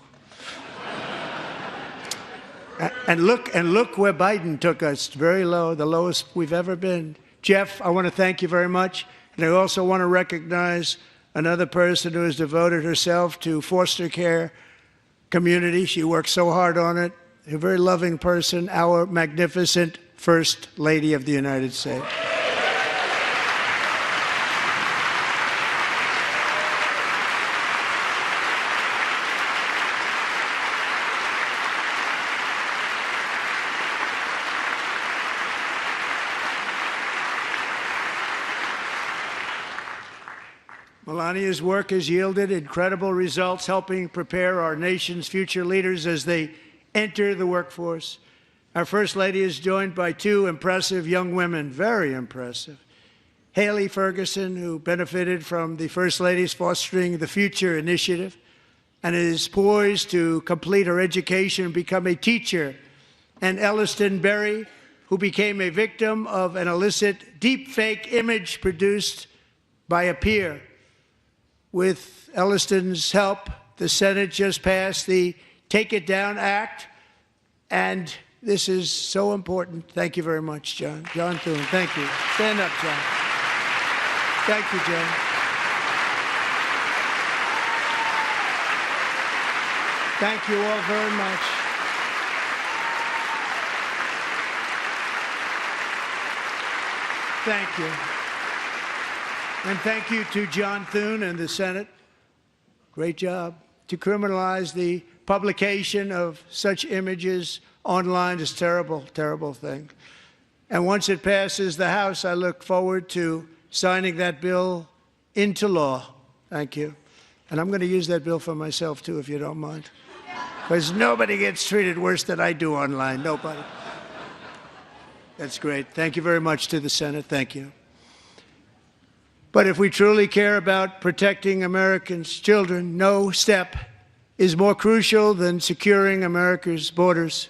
And look where Biden took us, very low, the lowest we've ever been. Jeff, I want to thank you very much. And I also want to recognize another person who has devoted herself to foster care community. She works so hard on it. A very loving person, our magnificent First Lady of the United States. Melania's work has yielded incredible results, helping prepare our nation's future leaders as they enter the workforce. Our First Lady is joined by 2 impressive young women, very impressive. Haley Ferguson, who benefited from the First Lady's Fostering the Future initiative and is poised to complete her education and become a teacher. And Elliston Berry, who became a victim of an illicit deepfake image produced by a peer. With Elliston's help, the Senate just passed the Take It Down Act, and this is so important. Thank you very much, John. John Thune, thank you. Stand up, John. Thank you, John. Thank you all very much. Thank you. And thank you to John Thune and the Senate. Great job. To criminalize the publication of such images online is a terrible, terrible thing. And once it passes the House, I look forward to signing that bill into law. Thank you. And I'm going to use that bill for myself, too, if you don't mind. Because nobody gets treated worse than I do online. Nobody. That's great. Thank you very much to the Senate. Thank you. But if we truly care about protecting Americans' children, no step is more crucial than securing America's borders.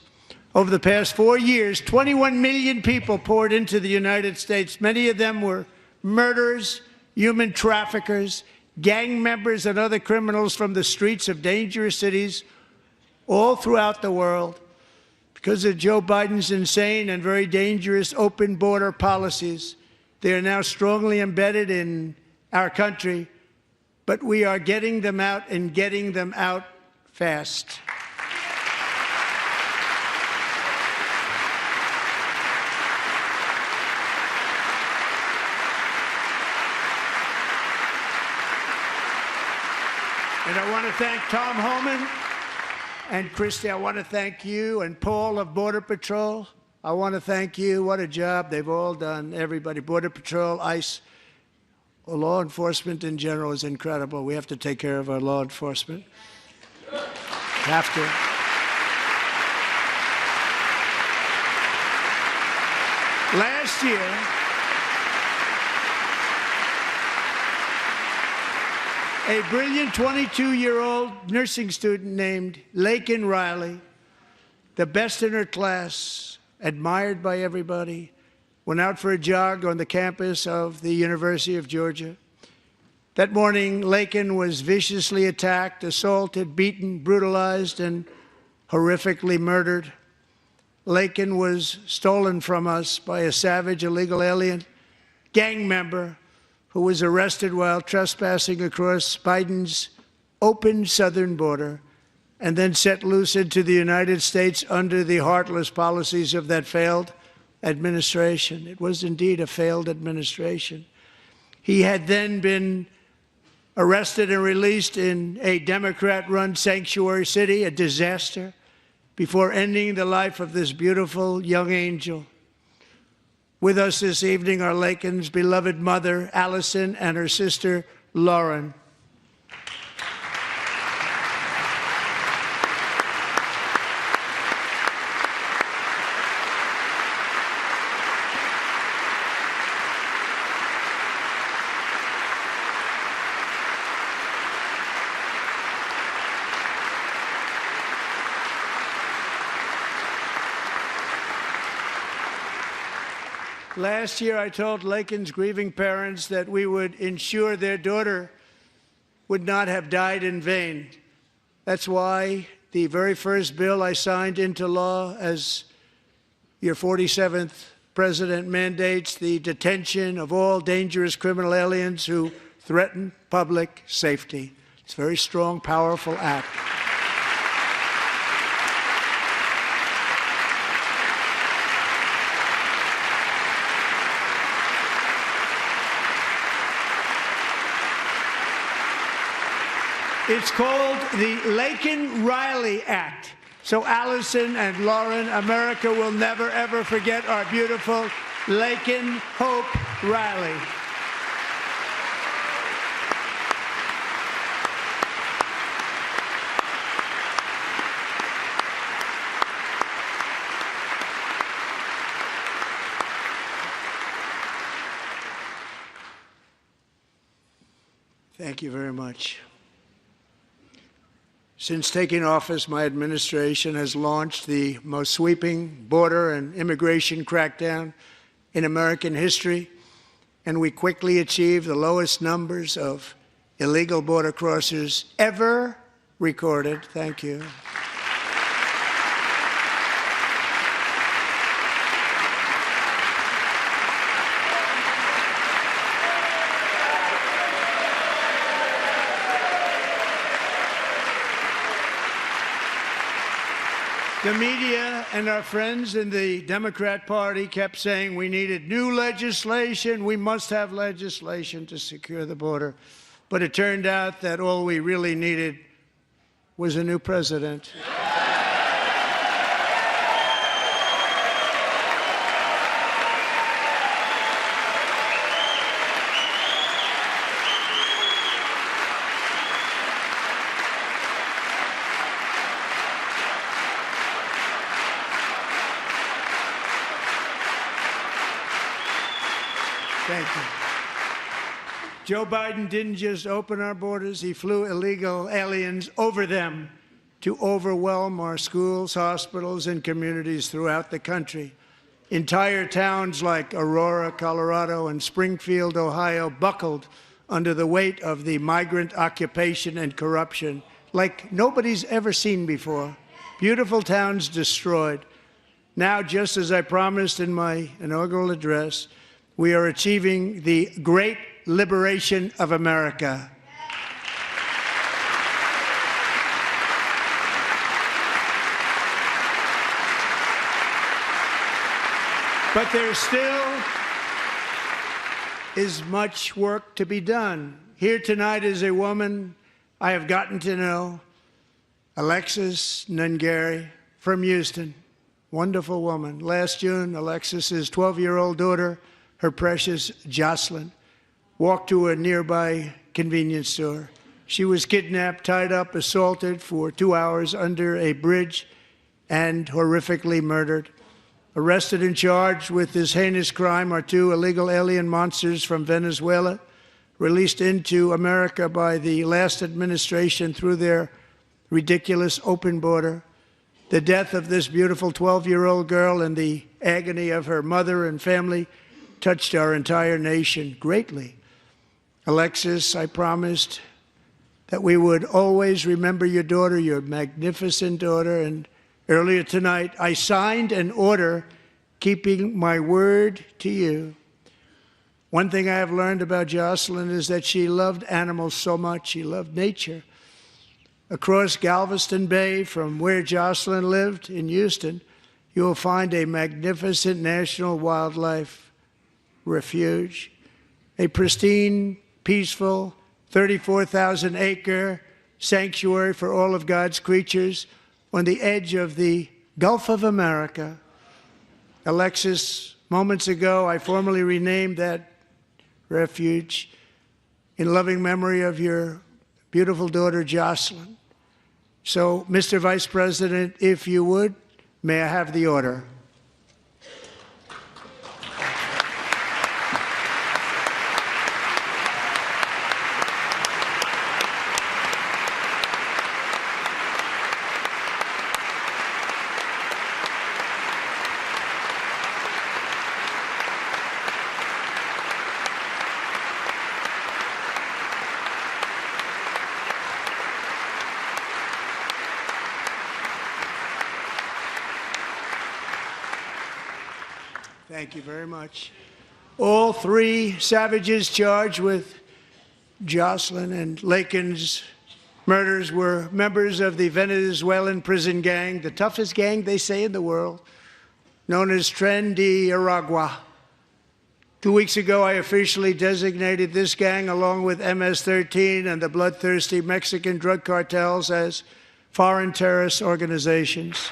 Over the past 4 years, 21 million people poured into the United States. Many of them were murderers, human traffickers, gang members, and other criminals from the streets of dangerous cities all throughout the world. Because of Joe Biden's insane and very dangerous open border policies, they are now strongly embedded in our country, but we are getting them out and getting them out fast. And I want to thank Tom Homan and Christy. I want to thank you and Paul of Border Patrol. I want to thank you. What a job they've all done. Everybody, Border Patrol, ICE, law enforcement in general is incredible. We have to take care of our law enforcement. Have to. Last year, a brilliant 22-year-old nursing student named Laken Riley, the best in her class, admired by everybody, went out for a jog on the campus of the University of Georgia. That morning, Laken was viciously attacked, assaulted, beaten, brutalized, and horrifically murdered. Laken was stolen from us by a savage illegal alien gang member who was arrested while trespassing across Biden's open southern border and then set loose into the United States under the heartless policies of that failed administration. It was indeed a failed administration. He had then been arrested and released in a Democrat-run sanctuary city, a disaster, before ending the life of this beautiful young angel. With us this evening are Laken's beloved mother, Allison, and her sister, Lauren. Last year, I told Laken's grieving parents that we would ensure their daughter would not have died in vain. That's why the very first bill I signed into law as your 47th president mandates the detention of all dangerous criminal aliens who threaten public safety. It's a very strong, powerful act. It's called the Laken-Riley Act. So Allison and Lauren, America will never, ever forget our beautiful Laken Hope Riley. Thank you very much. Since taking office, my administration has launched the most sweeping border and immigration crackdown in American history, and we quickly achieved the lowest numbers of illegal border crossers ever recorded. Thank you. The media and our friends in the Democrat Party kept saying we needed new legislation, we must have legislation to secure the border. But it turned out that all we really needed was a new president. Thank you. Joe Biden didn't just open our borders, he flew illegal aliens over them to overwhelm our schools, hospitals, and communities throughout the country. Entire towns like Aurora, Colorado, and Springfield, Ohio, buckled under the weight of the migrant occupation and corruption like nobody's ever seen before. Beautiful towns destroyed. Now, just as I promised in my inaugural address, we are achieving the great liberation of America. But there still is much work to be done. Here tonight is a woman I have gotten to know, Alexis Nungari from Houston. Wonderful woman. Last June, Alexis's 12-year-old daughter, her precious Jocelyn, walked to a nearby convenience store. She was kidnapped, tied up, assaulted for 2 hours under a bridge, and horrifically murdered. Arrested and charged with this heinous crime are 2 illegal alien monsters from Venezuela, released into America by the last administration through their ridiculous open border. The death of this beautiful 12-year-old girl and the agony of her mother and family touched our entire nation greatly. Alexis, I promised that we would always remember your daughter, your magnificent daughter, and earlier tonight, I signed an order keeping my word to you. One thing I have learned about Jocelyn is that she loved animals so much. She loved nature. Across Galveston Bay, from where Jocelyn lived in Houston, you will find a magnificent national wildlife refuge, a pristine, peaceful, 34,000-acre sanctuary for all of God's creatures on the edge of the Gulf of America. Alexis, moments ago, I formally renamed that refuge in loving memory of your beautiful daughter, Jocelyn. So, Mr. Vice President, if you would, may I have the order? Thank you very much. All 3 savages charged with Jocelyn and Lakin's murders were members of the Venezuelan prison gang, the toughest gang, they say, in the world, known as Tren de Aragua. 2 weeks ago, I officially designated this gang, along with MS-13 and the bloodthirsty Mexican drug cartels, as foreign terrorist organizations.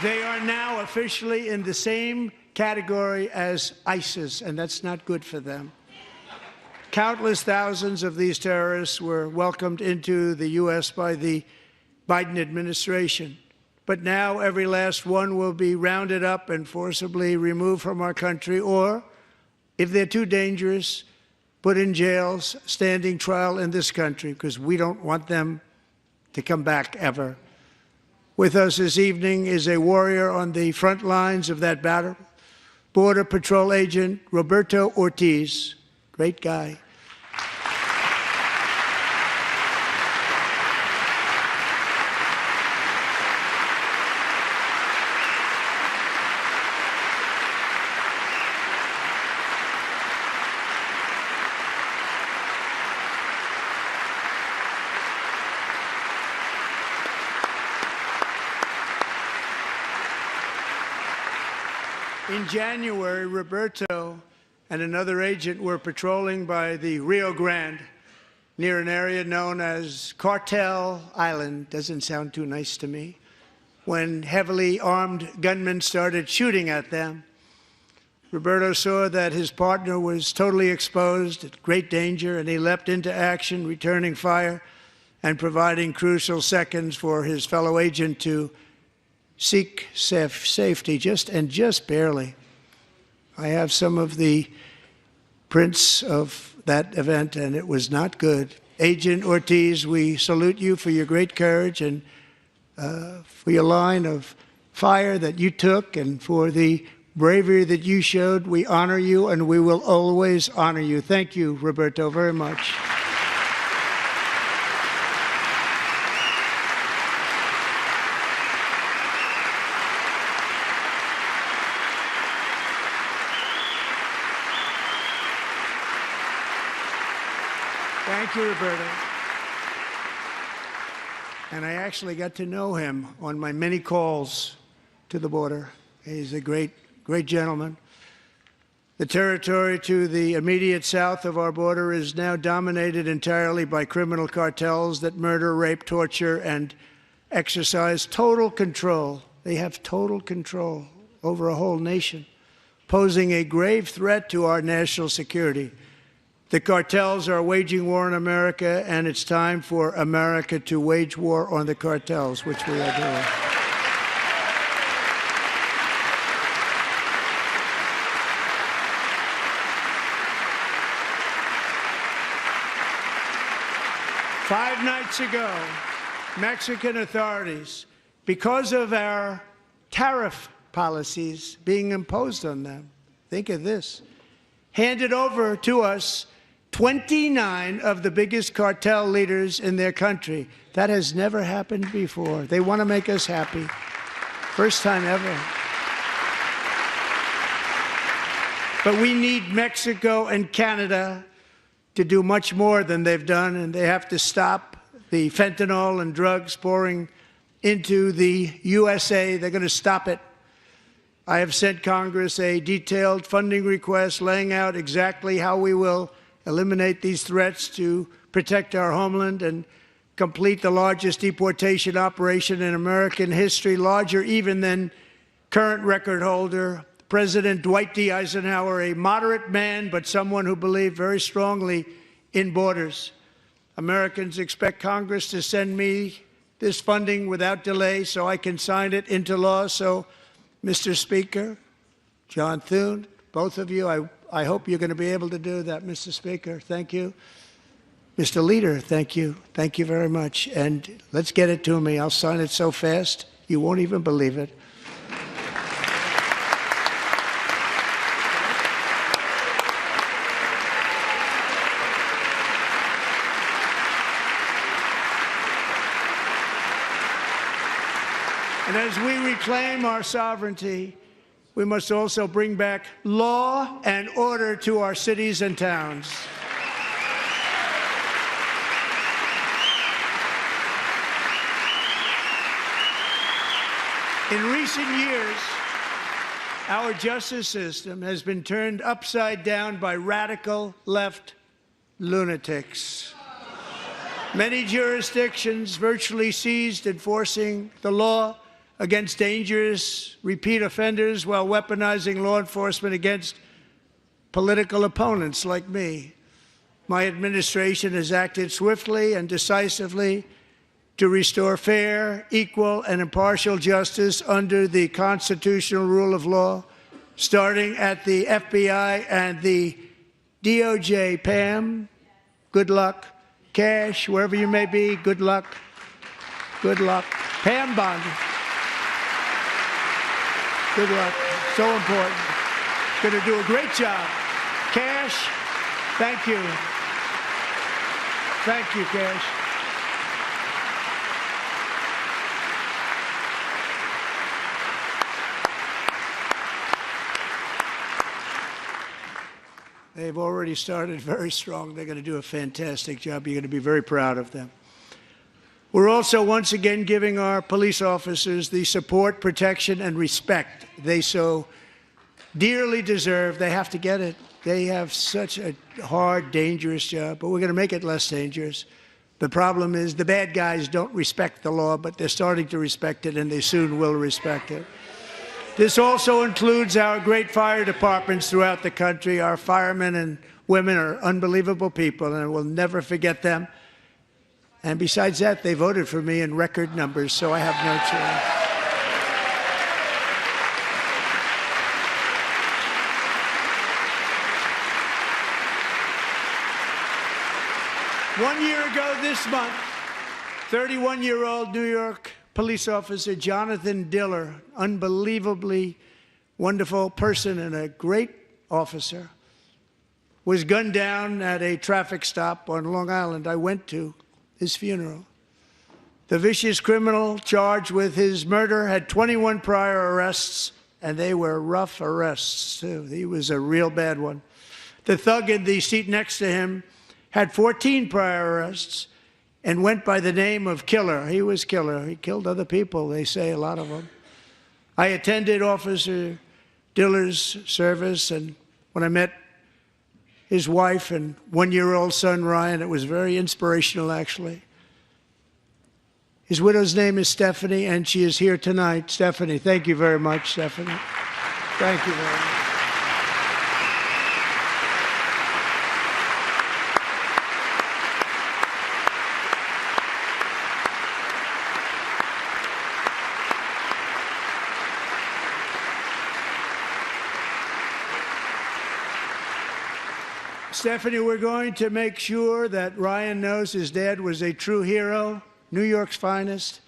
They are now officially in the same category as ISIS, and that's not good for them. Countless thousands of these terrorists were welcomed into the U.S. by the Biden administration. But now every last one will be rounded up and forcibly removed from our country, or, if they're too dangerous, put in jails, standing trial in this country, because we don't want them to come back ever. With us this evening is a warrior on the front lines of that battle, Border Patrol Agent Roberto Ortiz. Great guy. In January, Roberto and another agent were patrolling by the Rio Grande near an area known as Cartel Island. Doesn't sound too nice to me. When heavily armed gunmen started shooting at them. Roberto saw that his partner was totally exposed, at great danger, and he leapt into action, returning fire and providing crucial seconds for his fellow agent to seek safety, just barely. I have some of the prints of that event, and it was not good. Agent Ortiz, we salute you for your great courage and for your line of fire that you took and for the bravery that you showed. We honor you, and we will always honor you. Thank you, Roberto, very much. Thank you, Roberto. And I actually got to know him on my many calls to the border. He's a great gentleman. The territory to the immediate south of our border is now dominated entirely by criminal cartels that murder, rape, torture, and exercise total control. They have total control over a whole nation, posing a grave threat to our national security. The cartels are waging war on America, and it's time for America to wage war on the cartels, which we are doing. Five nights ago, Mexican authorities, because of our tariff policies being imposed on them, think of this, handed over to us 29 of the biggest cartel leaders in their country. That has never happened before. They want to make us happy. First time ever. But we need Mexico and Canada to do much more than they've done, and they have to stop the fentanyl and drugs pouring into the USA. They're going to stop it. I have sent Congress a detailed funding request laying out exactly how we will eliminate these threats to protect our homeland and complete the largest deportation operation in American history, larger even than current record holder President Dwight D. Eisenhower, a moderate man, but someone who believed very strongly in borders. Americans expect Congress to send me this funding without delay so I can sign it into law. So, Mr. Speaker, John Thune, both of you, I hope you're going to be able to do that, Mr. Speaker. Thank you. Mr. Leader, thank you. Thank you very much. And let's get it to me. I'll sign it so fast, you won't even believe it. And as we reclaim our sovereignty, we must also bring back law and order to our cities and towns. In recent years, our justice system has been turned upside down by radical left lunatics. Many jurisdictions virtually ceased enforcing the law against dangerous repeat offenders while weaponizing law enforcement against political opponents like me. My administration has acted swiftly and decisively to restore fair, equal, and impartial justice under the constitutional rule of law, starting at the FBI and the DOJ. Pam, good luck. Cash, wherever you may be, good luck. Good luck. Pam Bondi. Good luck. So important. Going to do a great job. Cash, thank you. Thank you, Cash. They've already started very strong. They're going to do a fantastic job. You're going to be very proud of them. We're also once again giving our police officers the support, protection, and respect they so dearly deserve. They have to get it. They have such a hard, dangerous job, but we're going to make it less dangerous. The problem is the bad guys don't respect the law, but they're starting to respect it, and they soon will respect it. This also includes our great fire departments throughout the country. Our firemen and women are unbelievable people, and we'll never forget them. And besides that, they voted for me in record numbers, so I have no choice. 1 year ago this month, 31-year-old New York police officer Jonathan Diller, unbelievably wonderful person and a great officer, was gunned down at a traffic stop on Long Island. I went to his funeral. The vicious criminal charged with his murder had 21 prior arrests, and they were rough arrests, too. He was a real bad one. The thug in the seat next to him had 14 prior arrests and went by the name of Killer. He was Killer. He killed other people, they say, a lot of them. I attended Officer Diller's service, and when I met his wife and one-year-old son, Ryan, it was very inspirational, actually. His widow's name is Stephanie, and she is here tonight. Stephanie, thank you very much, Stephanie. Thank you very much. Stephanie, we're going to make sure that Ryan knows his dad was a true hero, New York's finest,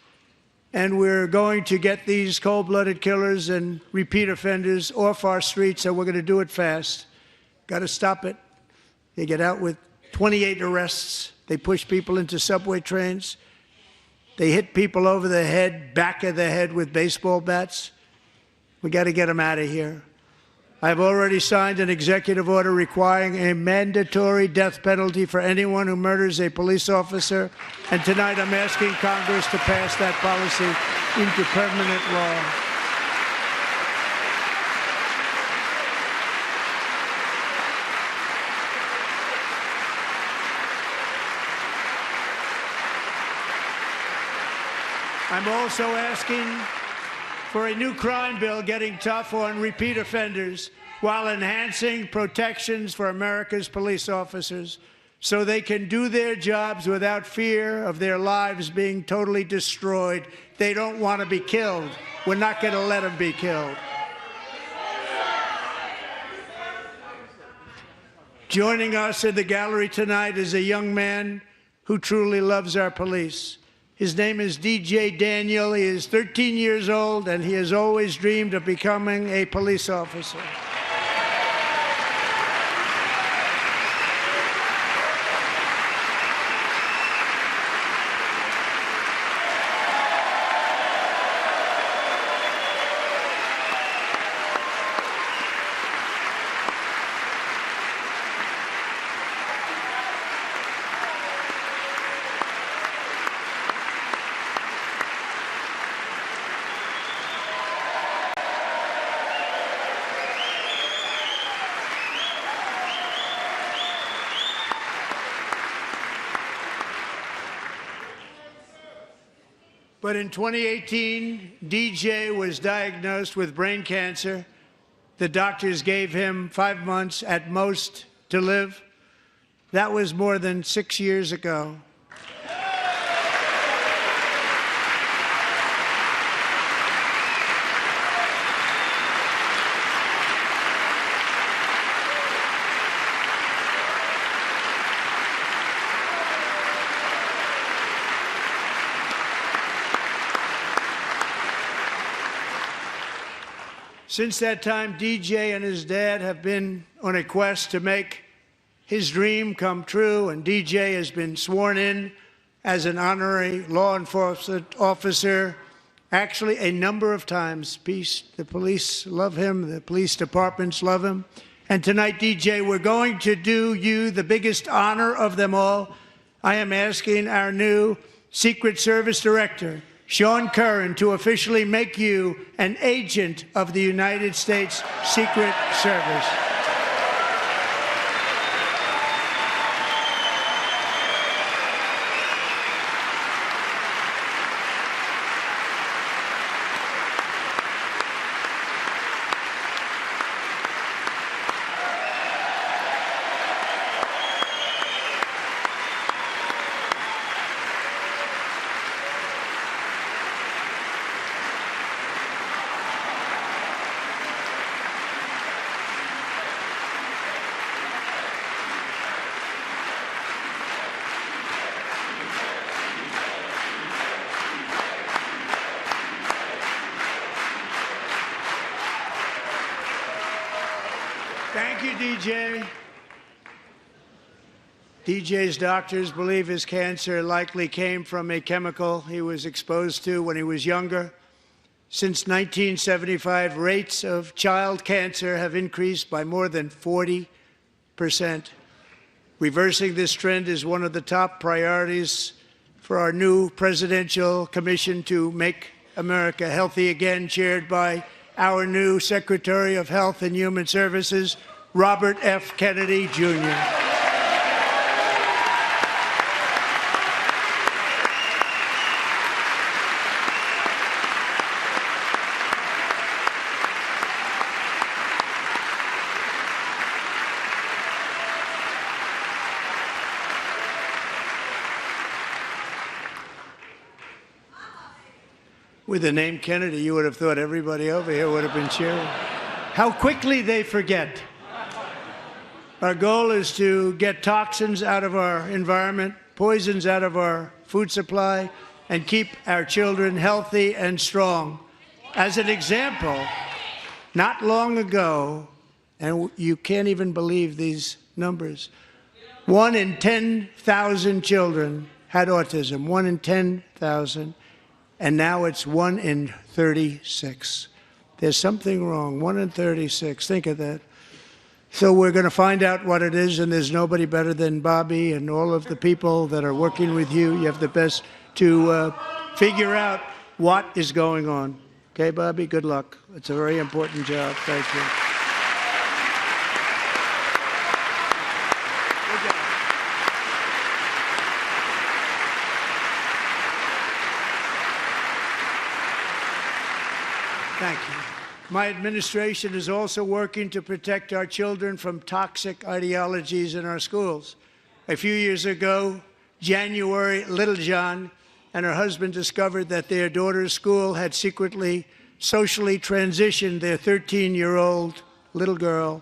and we're going to get these cold-blooded killers and repeat offenders off our streets, and we're going to do it fast. Got to stop it. They get out with 28 arrests. They push people into subway trains. They hit people over the head, back of the head with baseball bats. We got to get them out of here. I've already signed an executive order requiring a mandatory death penalty for anyone who murders a police officer, and tonight I'm asking Congress to pass that policy into permanent law. I'm also asking for a new crime bill getting tough on repeat offenders while enhancing protections for America's police officers so they can do their jobs without fear of their lives being totally destroyed. They don't want to be killed. We're not going to let them be killed. Joining us in the gallery tonight is a young man who truly loves our police. His name is DJ Daniel. He is 13 years old, and he has always dreamed of becoming a police officer. But in 2018, DJ was diagnosed with brain cancer. The doctors gave him 5 months at most to live. That was more than 6 years ago. Since that time, DJ and his dad have been on a quest to make his dream come true, and DJ has been sworn in as an honorary law enforcement officer, actually a number of times. The police love him, the police departments love him. And tonight, DJ, we're going to do you the biggest honor of them all. I am asking our new Secret Service Director, Sean Curran, to officially make you an agent of the United States Secret Service. DJ. DJ's doctors believe his cancer likely came from a chemical he was exposed to when he was younger. Since 1975, rates of child cancer have increased by more than 40%. Reversing this trend is one of the top priorities for our new presidential commission to make America healthy again, chaired by our new Secretary of Health and Human Services, Robert F. Kennedy, Jr. With the name Kennedy, you would have thought everybody over here would have been cheering. How quickly they forget. Our goal is to get toxins out of our environment, poisons out of our food supply, and keep our children healthy and strong. As an example, not long ago, and you can't even believe these numbers, 1 in 10,000 children had autism, 1 in 10,000. And now it's 1 in 36. There's something wrong. 1 in 36. Think of that. So we're going to find out what it is, and there's nobody better than Bobby and all of the people that are working with you. You have the best to figure out what is going on. Okay, Bobby? Good luck. It's a very important job. Thank you. Thank you. My administration is also working to protect our children from toxic ideologies in our schools. A few years ago, January Littlejohn and her husband discovered that their daughter's school had secretly socially transitioned their 13-year-old little girl.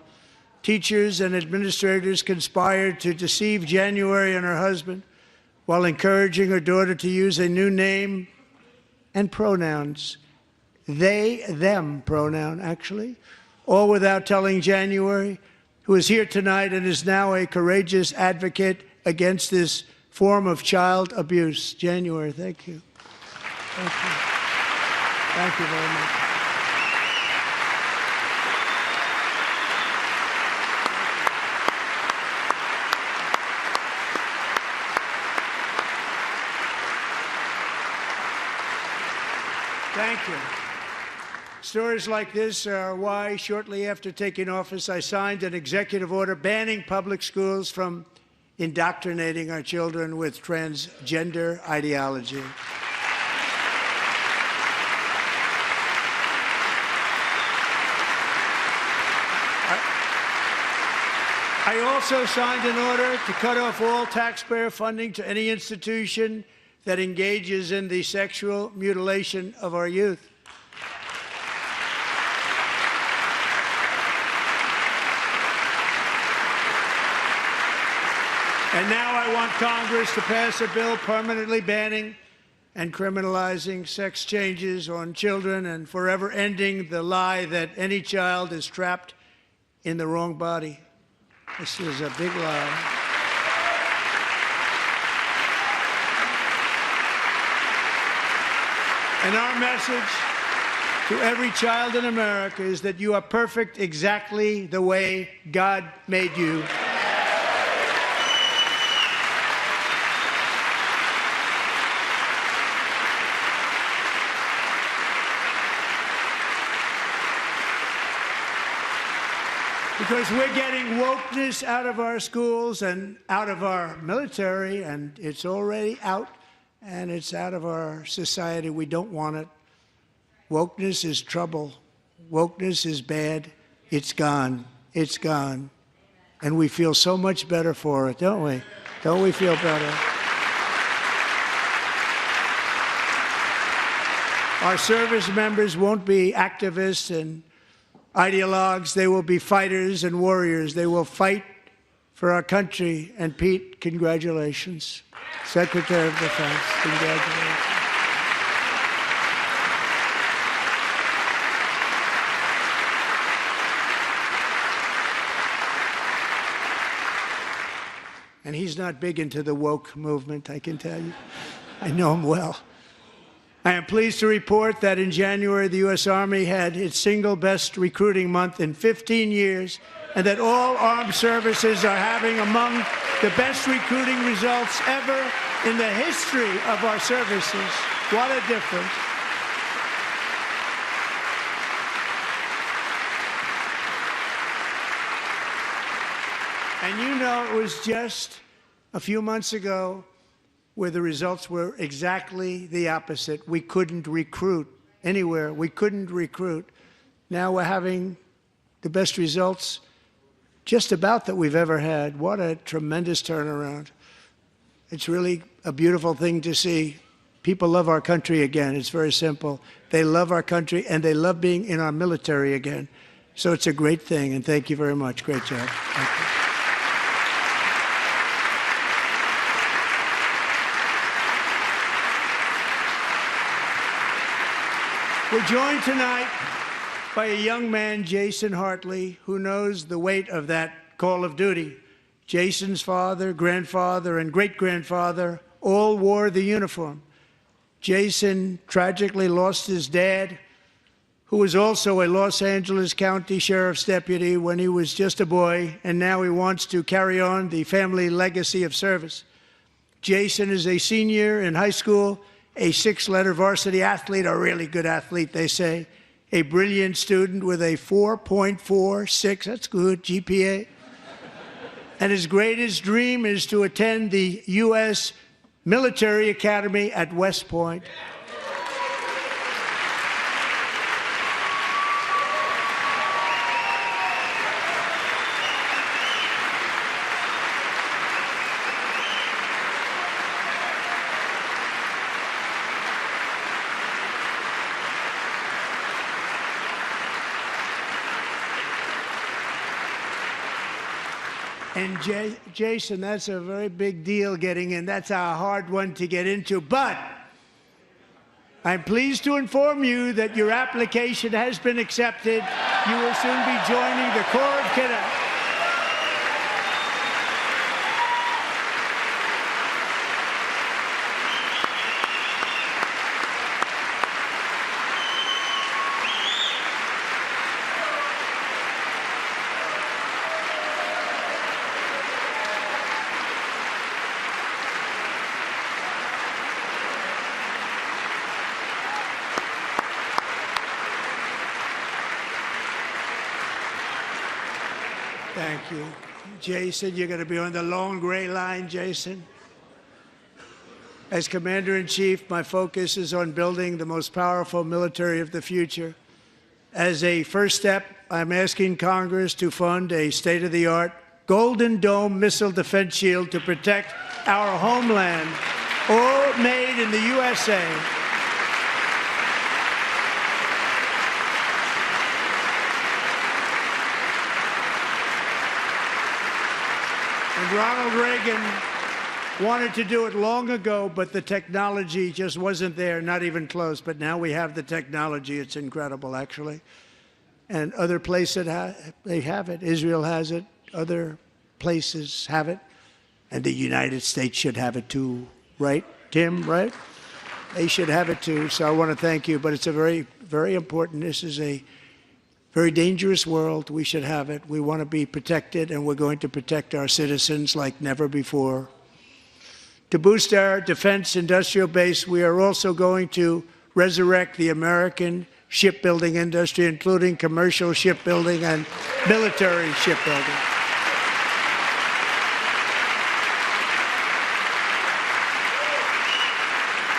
Teachers and administrators conspired to deceive January and her husband while encouraging her daughter to use a new name and pronouns. They, them pronoun, actually, all without telling January, who is here tonight and is now a courageous advocate against this form of child abuse. January, thank you. Thank you. Thank you very much. Thank you. Stories like this are why, shortly after taking office, I signed an executive order banning public schools from indoctrinating our children with transgender ideology. I also signed an order to cut off all taxpayer funding to any institution that engages in the sexual mutilation of our youth. And now I want Congress to pass a bill permanently banning and criminalizing sex changes on children and forever ending the lie that any child is trapped in the wrong body. This is a big lie. And our message to every child in America is that you are perfect exactly the way God made you. Because we're getting wokeness out of our schools and out of our military, and it's already out, and it's out of our society. We don't want it. Wokeness is trouble. Wokeness is bad. It's gone. It's gone. And we feel so much better for it, don't we? Don't we feel better? Our service members won't be activists and ideologues. They will be fighters and warriors. They will fight for our country. And Pete, congratulations. Secretary of Defense, congratulations. And he's not big into the woke movement, I can tell you. I know him well. I am pleased to report that in January, the U.S. Army had its single best recruiting month in 15 years, and that all armed services are having among the best recruiting results ever in the history of our services. What a difference. And you know, it was just a few months ago where the results were exactly the opposite. We couldn't recruit anywhere. We couldn't recruit. Now we're having the best results just about that we've ever had. What a tremendous turnaround. It's really a beautiful thing to see. People love our country again. It's very simple. They love our country, and they love being in our military again. So it's a great thing, and thank you very much. Great job. Thank you. We're joined tonight by a young man, Jason Hartley, who knows the weight of that call of duty. Jason's father, grandfather, and great-grandfather all wore the uniform. Jason tragically lost his dad, who was also a Los Angeles County Sheriff's deputy when he was just a boy, and now he wants to carry on the family legacy of service. Jason is a senior in high school, a six-letter varsity athlete, a really good athlete, they say, a brilliant student with a 4.46, that's good, GPA. And his greatest dream is to attend the U.S. Military Academy at West Point. And Jason, that's a very big deal getting in. That's a hard one to get into. But I'm pleased to inform you that your application has been accepted. You will soon be joining the Corps of Cadets. Thank you. Jason, you're going to be on the long gray line, Jason. As Commander-in-Chief, my focus is on building the most powerful military of the future. As a first step, I'm asking Congress to fund a state-of-the-art Golden Dome missile defense shield to protect our homeland, all made in the USA. And Ronald Reagan wanted to do it long ago, but the technology just wasn't there, not even close. But now we have the technology. It's incredible, actually. And other places, they have it. Israel has it. Other places have it. And the United States should have it too, right, Tim, right? They should have it too. So I want to thank you. But it's a very, very important. This is a very dangerous world. We should have it. We want to be protected, and we're going to protect our citizens like never before. To boost our defense industrial base, we are also going to resurrect the American shipbuilding industry, including commercial shipbuilding and military shipbuilding.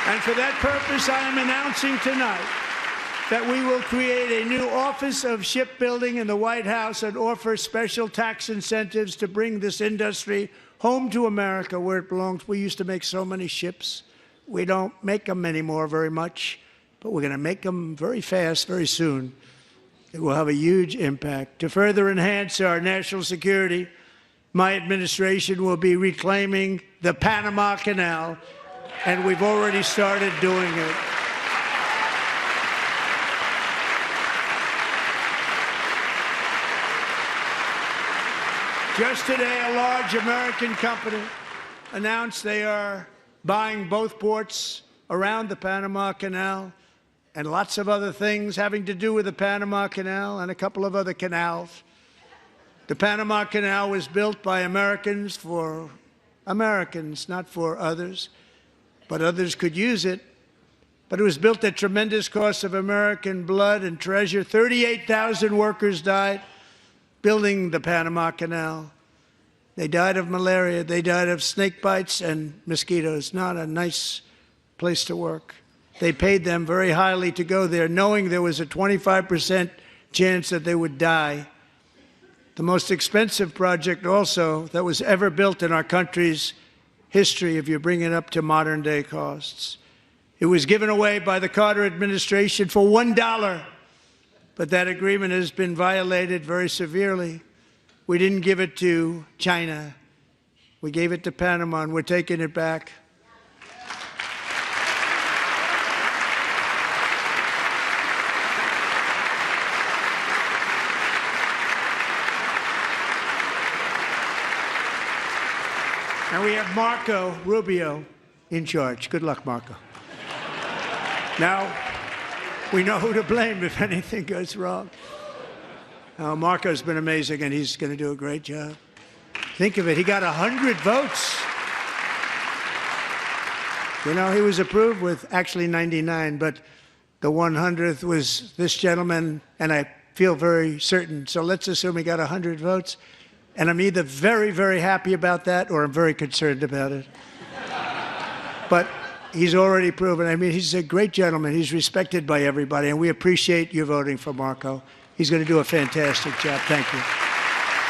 And for that purpose, I am announcing tonight that we will create a new Office of Shipbuilding in the White House and offer special tax incentives to bring this industry home to America where it belongs. We used to make so many ships. We don't make them anymore very much, but we're going to make them very fast, very soon. It will have a huge impact. To further enhance our national security, my administration will be reclaiming the Panama Canal, and we've already started doing it. Just today, a large American company announced they are buying both ports around the Panama Canal and lots of other things having to do with the Panama Canal and a couple of other canals. The Panama Canal was built by Americans for Americans, not for others, but others could use it. But it was built at tremendous cost of American blood and treasure. 38,000 workers died building the Panama Canal. They died of malaria. They died of snake bites and mosquitoes. Not a nice place to work. They paid them very highly to go there, knowing there was a 25% chance that they would die. The most expensive project also that was ever built in our country's history, if you bring it up to modern day costs. It was given away by the Carter administration for $1, but that agreement has been violated very severely. We didn't give it to China. We gave it to Panama, and we're taking it back. And we have Marco Rubio in charge. Good luck, Marco. Now, we know who to blame if anything goes wrong. Marco's been amazing, and he's going to do a great job. Think of it. He got 100 votes. You know, he was approved with actually 99, but the 100th was this gentleman, and I feel very certain. So let's assume he got 100 votes. And I'm either very, very happy about that or I'm very concerned about it. But he's already proven. I mean, he's a great gentleman. He's respected by everybody, and we appreciate you voting for Marco. He's going to do a fantastic job. Thank you.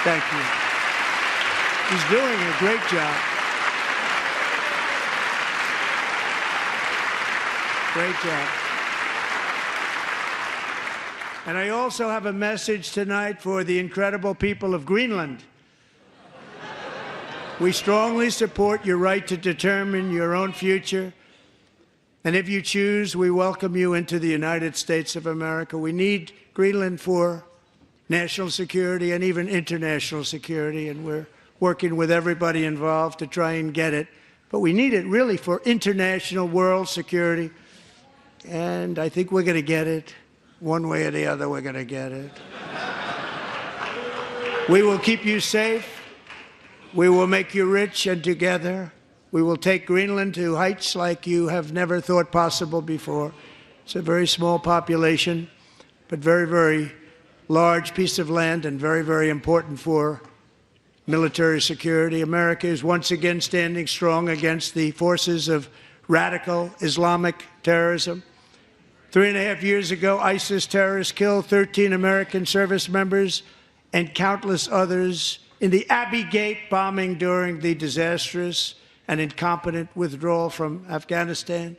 Thank you. He's doing a great job. Great job. And I also have a message tonight for the incredible people of Greenland. We strongly support your right to determine your own future. And if you choose, we welcome you into the United States of America. We need Greenland for national security and even international security, and we're working with everybody involved to try and get it. But we need it really for international world security, and I think we're going to get it. One way or the other, we're going to get it. We will keep you safe. We will make you rich, and together we will take Greenland to heights like you have never thought possible before. It's a very small population, but very, very large piece of land and very, very important for military security. America is once again standing strong against the forces of radical Islamic terrorism. 3.5 years ago, ISIS terrorists killed 13 American service members and countless others in the Abbey Gate bombing during the disastrous and incompetent withdrawal from Afghanistan.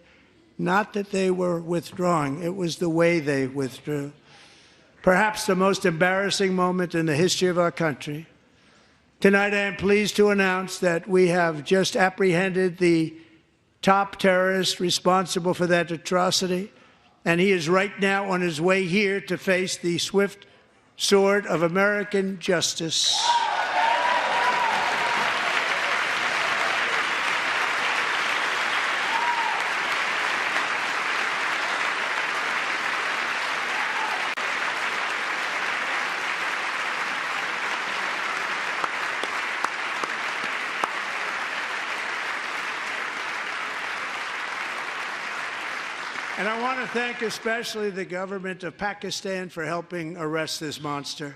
Not that they were withdrawing, it was the way they withdrew. Perhaps the most embarrassing moment in the history of our country. Tonight, I am pleased to announce that we have just apprehended the top terrorist responsible for that atrocity, and he is right now on his way here to face the swift sword of American justice. And I want to thank especially the government of Pakistan for helping arrest this monster.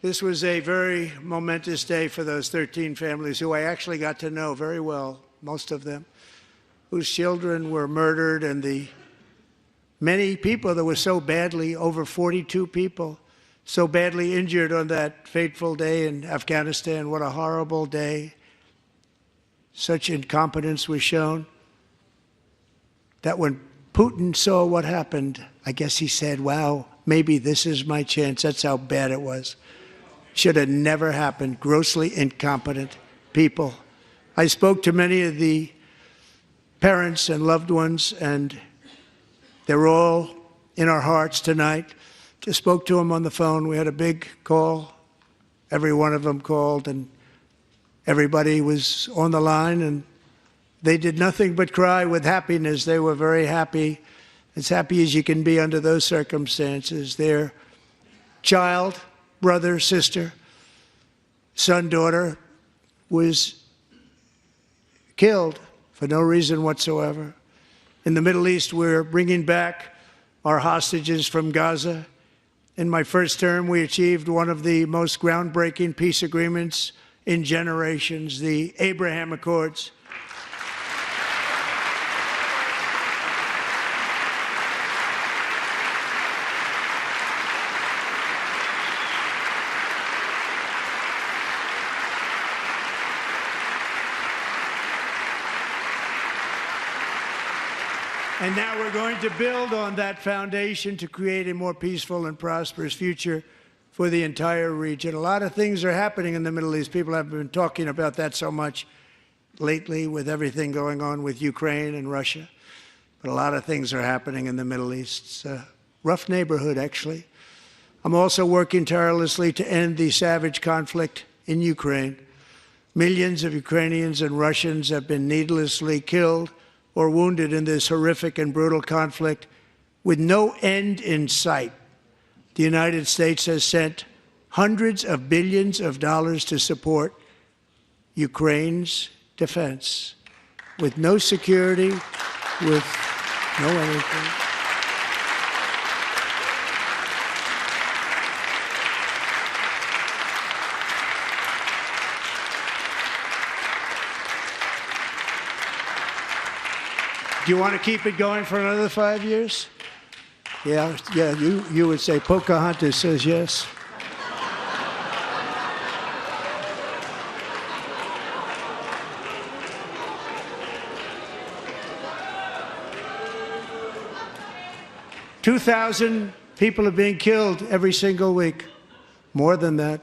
This was a very momentous day for those 13 families who I actually got to know very well, most of them, whose children were murdered, and the many people that were so badly, over 42 people, so badly injured on that fateful day in Afghanistan. What a horrible day. Such incompetence was shown that when Putin saw what happened, I guess he said, wow, maybe this is my chance. That's how bad it was. Should have never happened. Grossly incompetent people. I spoke to many of the parents and loved ones, and they're all in our hearts tonight. Just spoke to them on the phone. We had a big call Every one of them called, and everybody was on the line, and they did nothing but cry with happiness. They were very happy, as happy as you can be under those circumstances. Their child, brother, sister, son, daughter was killed for no reason whatsoever. In the Middle East, we're bringing back our hostages from Gaza. In my first term, we achieved one of the most groundbreaking peace agreements in generations, the Abraham Accords. And now we're going to build on that foundation to create a more peaceful and prosperous future for the entire region. A lot of things are happening in the Middle East. People have been talking about that so much lately with everything going on with Ukraine and Russia. But a lot of things are happening in the Middle East. It's a rough neighborhood, actually. I'm also working tirelessly to end the savage conflict in Ukraine. Millions of Ukrainians and Russians have been needlessly killed or wounded in this horrific and brutal conflict with no end in sight. The United States has sent hundreds of billions of dollars to support Ukraine's defense with no security, with no anything. Do you want to keep it going for another 5 years? Yeah, you would say Pocahontas says yes. "2,000 people are being killed every single week. More than that.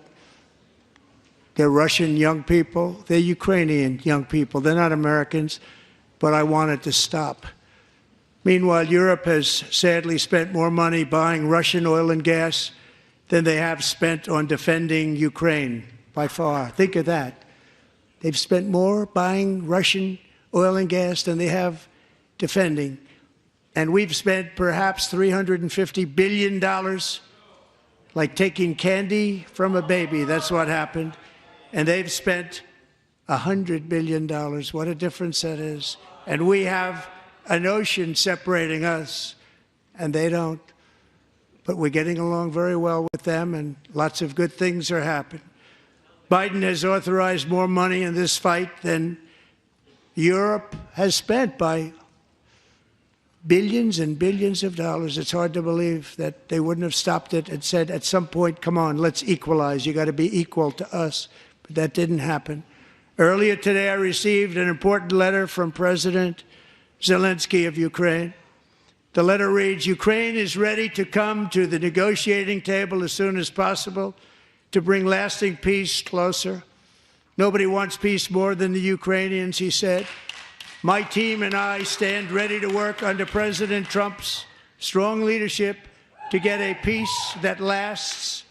They're Russian young people. They're Ukrainian young people. They're not Americans. But I want it to stop. Meanwhile, Europe has sadly spent more money buying Russian oil and gas than they have spent on defending Ukraine, by far. Think of that. They've spent more buying Russian oil and gas than they have defending. And we've spent perhaps $350 billion, like taking candy from a baby. That's what happened. And they've spent $100 billion. What a difference that is. And we have an ocean separating us, and they don't. But we're getting along very well with them, and lots of good things are happening. Biden has authorized more money in this fight than Europe has spent by billions and billions of dollars. It's hard to believe that they wouldn't have stopped it and said, at some point, come on, let's equalize. You got to be equal to us. But that didn't happen. Earlier today, I received an important letter from President Zelensky of Ukraine. The letter reads, "Ukraine is ready to come to the negotiating table as soon as possible to bring lasting peace closer. Nobody wants peace more than the Ukrainians," he said. "My team and I stand ready to work under President Trump's strong leadership to get a peace that lasts.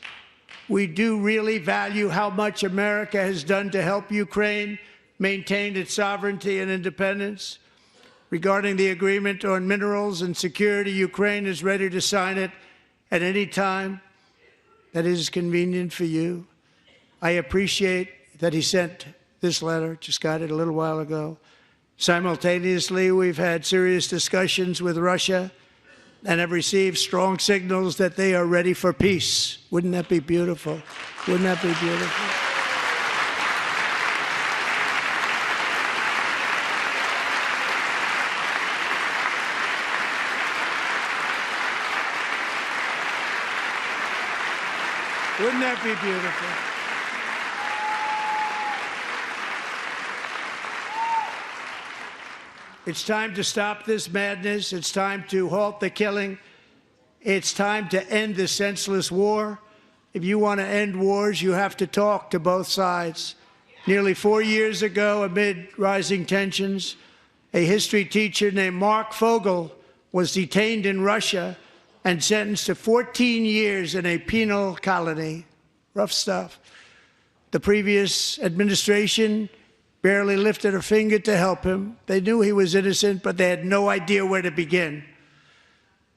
We do really value how much America has done to help Ukraine maintain its sovereignty and independence. Regarding the agreement on minerals and security, Ukraine is ready to sign it at any time that is convenient for you." I appreciate that he sent this letter, just got it a little while ago. Simultaneously, we've had serious discussions with Russia and have received strong signals that they are ready for peace. Wouldn't that be beautiful? Wouldn't that be beautiful? Wouldn't that be beautiful? It's time to stop this madness. It's time to halt the killing. It's time to end this senseless war. If you want to end wars, you have to talk to both sides. Nearly 4 years ago, amid rising tensions, a history teacher named Mark Fogel was detained in Russia and sentenced to 14 years in a penal colony. Rough stuff. The previous administration barely lifted a finger to help him. They knew he was innocent, but they had no idea where to begin.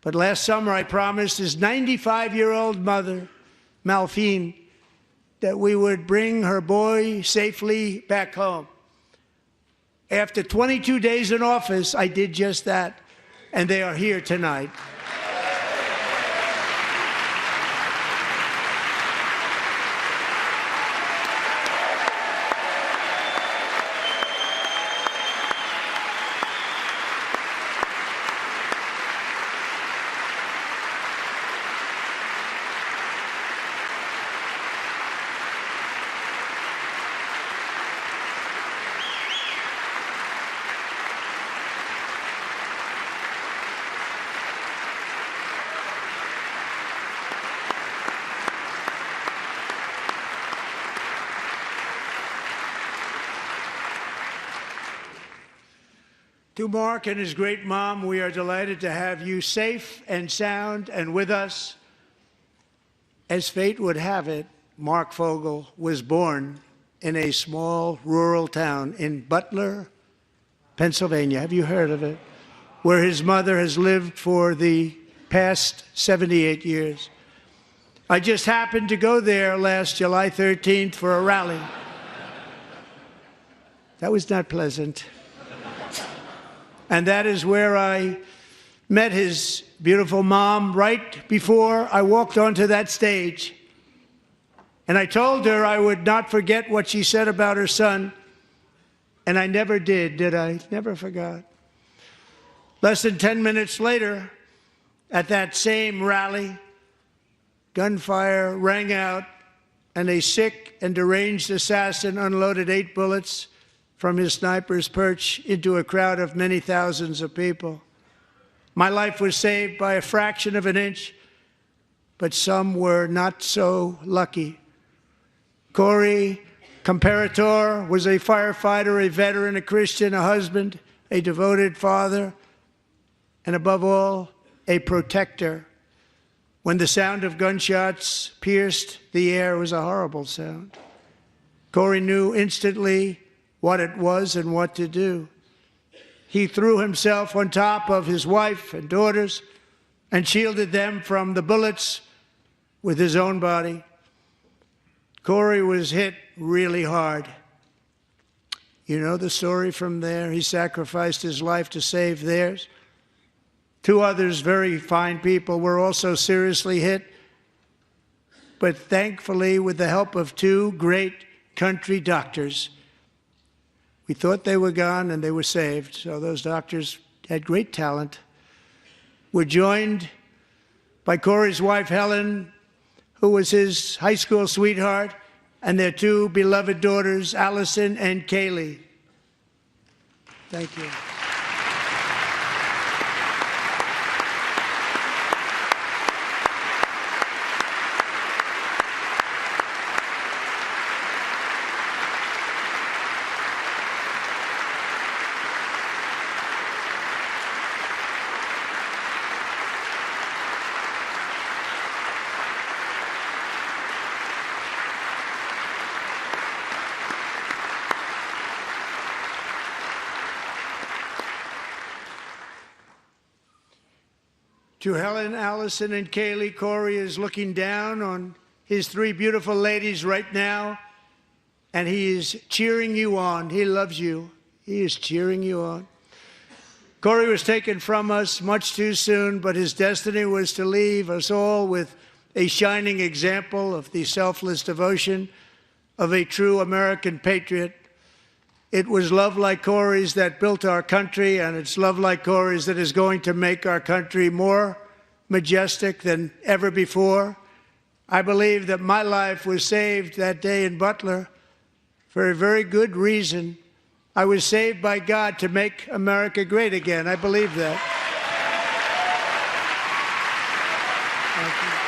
But last summer, I promised his 95-year-old mother, Malphine, that we would bring her boy safely back home. After 22 days in office, I did just that, and they are here tonight. To Mark and his great mom, we are delighted to have you safe and sound and with us. As fate would have it, Mark Fogel was born in a small rural town in Butler, Pennsylvania. Have you heard of it? Where his mother has lived for the past 78 years. I just happened to go there last July 13th for a rally. That was not pleasant. And that is where I met his beautiful mom right before I walked onto that stage. And I told her I would not forget what she said about her son. And I never did I? Never forgot. Less than 10 minutes later, at that same rally, gunfire rang out, and a sick and deranged assassin unloaded 8 bullets from his sniper's perch into a crowd of many thousands of people. My life was saved by a fraction of an inch, but some were not so lucky. Corey Comparator was a firefighter, a veteran, a Christian, a husband, a devoted father, and above all, a protector. When the sound of gunshots pierced the air, it was a horrible sound. Corey knew instantly what it was and what to do. He threw himself on top of his wife and daughters and shielded them from the bullets with his own body. Corey was hit really hard. You know the story from there. He sacrificed his life to save theirs. 2 others, very fine people, were also seriously hit. But thankfully, with the help of 2 great country doctors, we thought they were gone and they were saved. So those doctors had great talent. We're joined by Corey's wife, Helen, who was his high school sweetheart, and their 2 beloved daughters, Allison and Kaylee. Thank you. To Helen, Allison, and Kaylee, Corey is looking down on his 3 beautiful ladies right now, and he is cheering you on. He loves you. He is cheering you on. Corey was taken from us much too soon, but his destiny was to leave us all with a shining example of the selfless devotion of a true American patriot. It was love like Corey's that built our country, and it's love like Corey's that is going to make our country more majestic than ever before. I believe that my life was saved that day in Butler for a very good reason. I was saved by God to make America great again. I believe that. Thank you.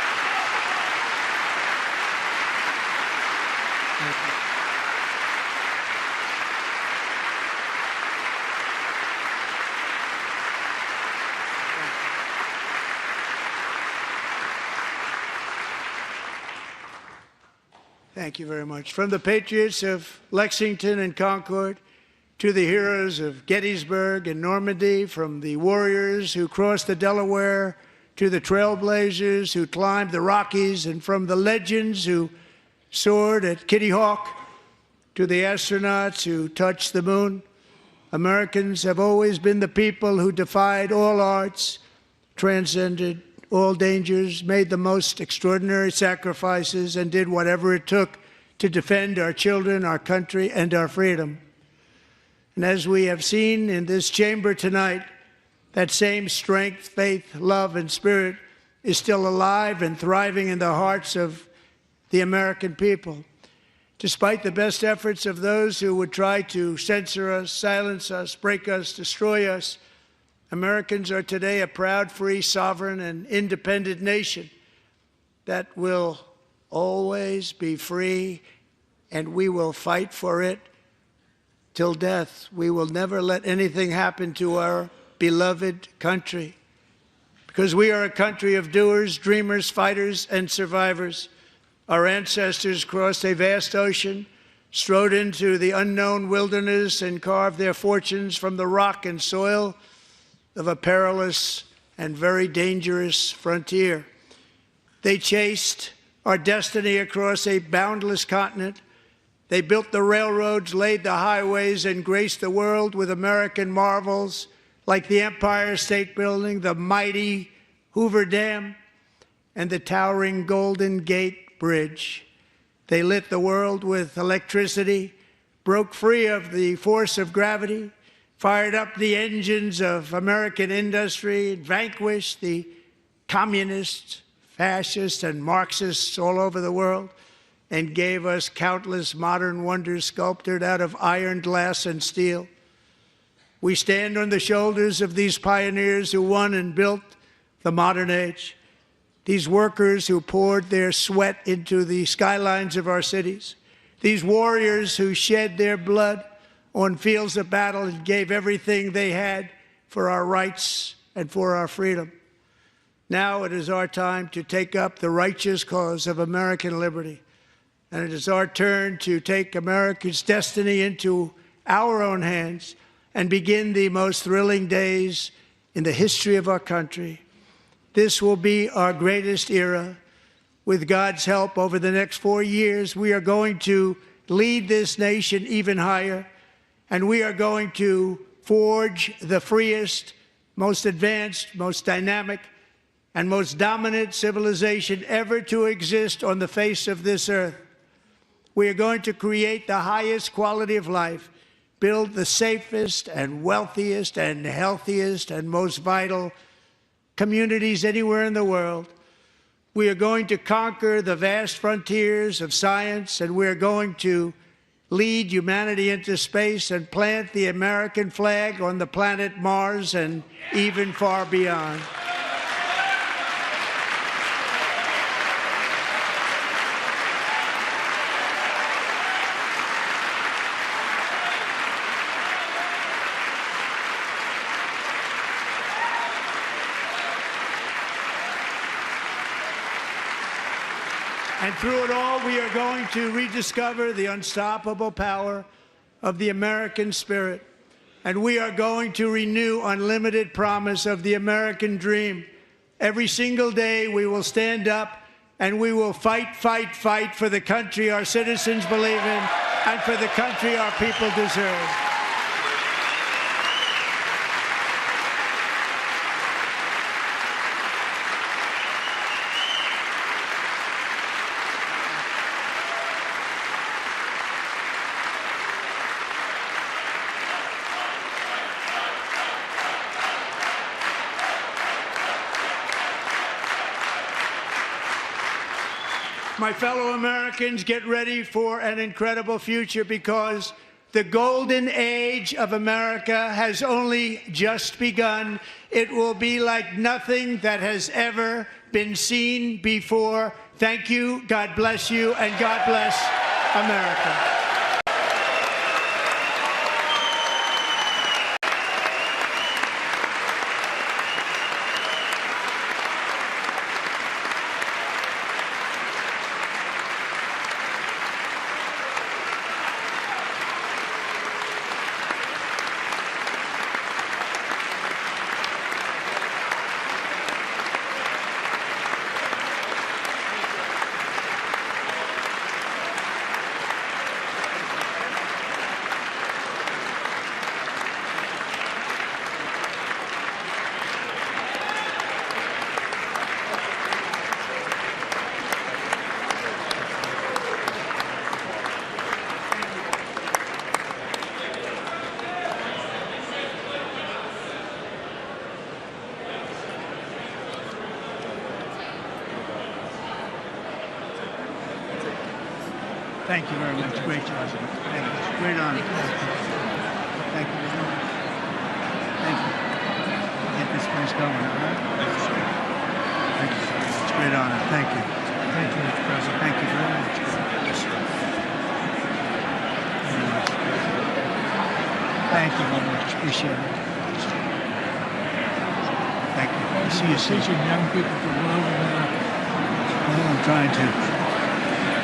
Thank you very much. From the patriots of Lexington and Concord to the heroes of Gettysburg and Normandy, from the warriors who crossed the Delaware to the trailblazers who climbed the Rockies, and from the legends who soared at Kitty Hawk to the astronauts who touched the moon, Americans have always been the people who defied all odds, transcended all dangers, made the most extraordinary sacrifices, and did whatever it took to defend our children, our country, and our freedom. And as we have seen in this chamber tonight, that same strength, faith, love, and spirit is still alive and thriving in the hearts of the American people. Despite the best efforts of those who would try to censor us, silence us, break us, destroy us, Americans are today a proud, free, sovereign, and independent nation that will always be free, and we will fight for it till death. We will never let anything happen to our beloved country, because we are a country of doers, dreamers, fighters, and survivors. Our ancestors crossed a vast ocean, strode into the unknown wilderness, and carved their fortunes from the rock and soil of a perilous and very dangerous frontier. They chased our destiny across a boundless continent. They built the railroads, laid the highways, and graced the world with American marvels like the Empire State Building, the mighty Hoover Dam, and the towering Golden Gate Bridge. They lit the world with electricity, broke free of the force of gravity, fired up the engines of American industry, vanquished the communists, fascists, and Marxists all over the world, and gave us countless modern wonders sculptured out of iron, glass, and steel. We stand on the shoulders of these pioneers who won and built the modern age, these workers who poured their sweat into the skylines of our cities, these warriors who shed their blood on fields of battle and gave everything they had for our rights and for our freedom. Now it is our time to take up the righteous cause of American liberty. And it is our turn to take America's destiny into our own hands and begin the most thrilling days in the history of our country. This will be our greatest era. With God's help, over the next 4 years, we are going to lead this nation even higher, and we are going to forge the freest, most advanced, most dynamic, and most dominant civilization ever to exist on the face of this earth. We are going to create the highest quality of life, build the safest and wealthiest and healthiest and most vital communities anywhere in the world. We are going to conquer the vast frontiers of science, and we are going to lead humanity into space and plant the American flag on the planet Mars and even far beyond. And through it all, we are going to rediscover the unstoppable power of the American spirit. And we are going to renew unlimited promise of the American dream. Every single day, we will stand up and we will fight, fight, fight for the country our citizens believe in and for the country our people deserve. My fellow Americans, get ready for an incredible future, because the golden age of America has only just begun. It will be like nothing that has ever been seen before. Thank you, God bless you, and God bless America. Thank you very much. Great job. Thank you. Great honor. Thank you. Thank you. Get this place going, all right? Thank you very much. Great honor. Thank you. Thank you, Mr. President. Thank you very much. Thank you very much. Appreciate it. Thank you. See you soon. Teaching young people to love America. Well, I'm trying to.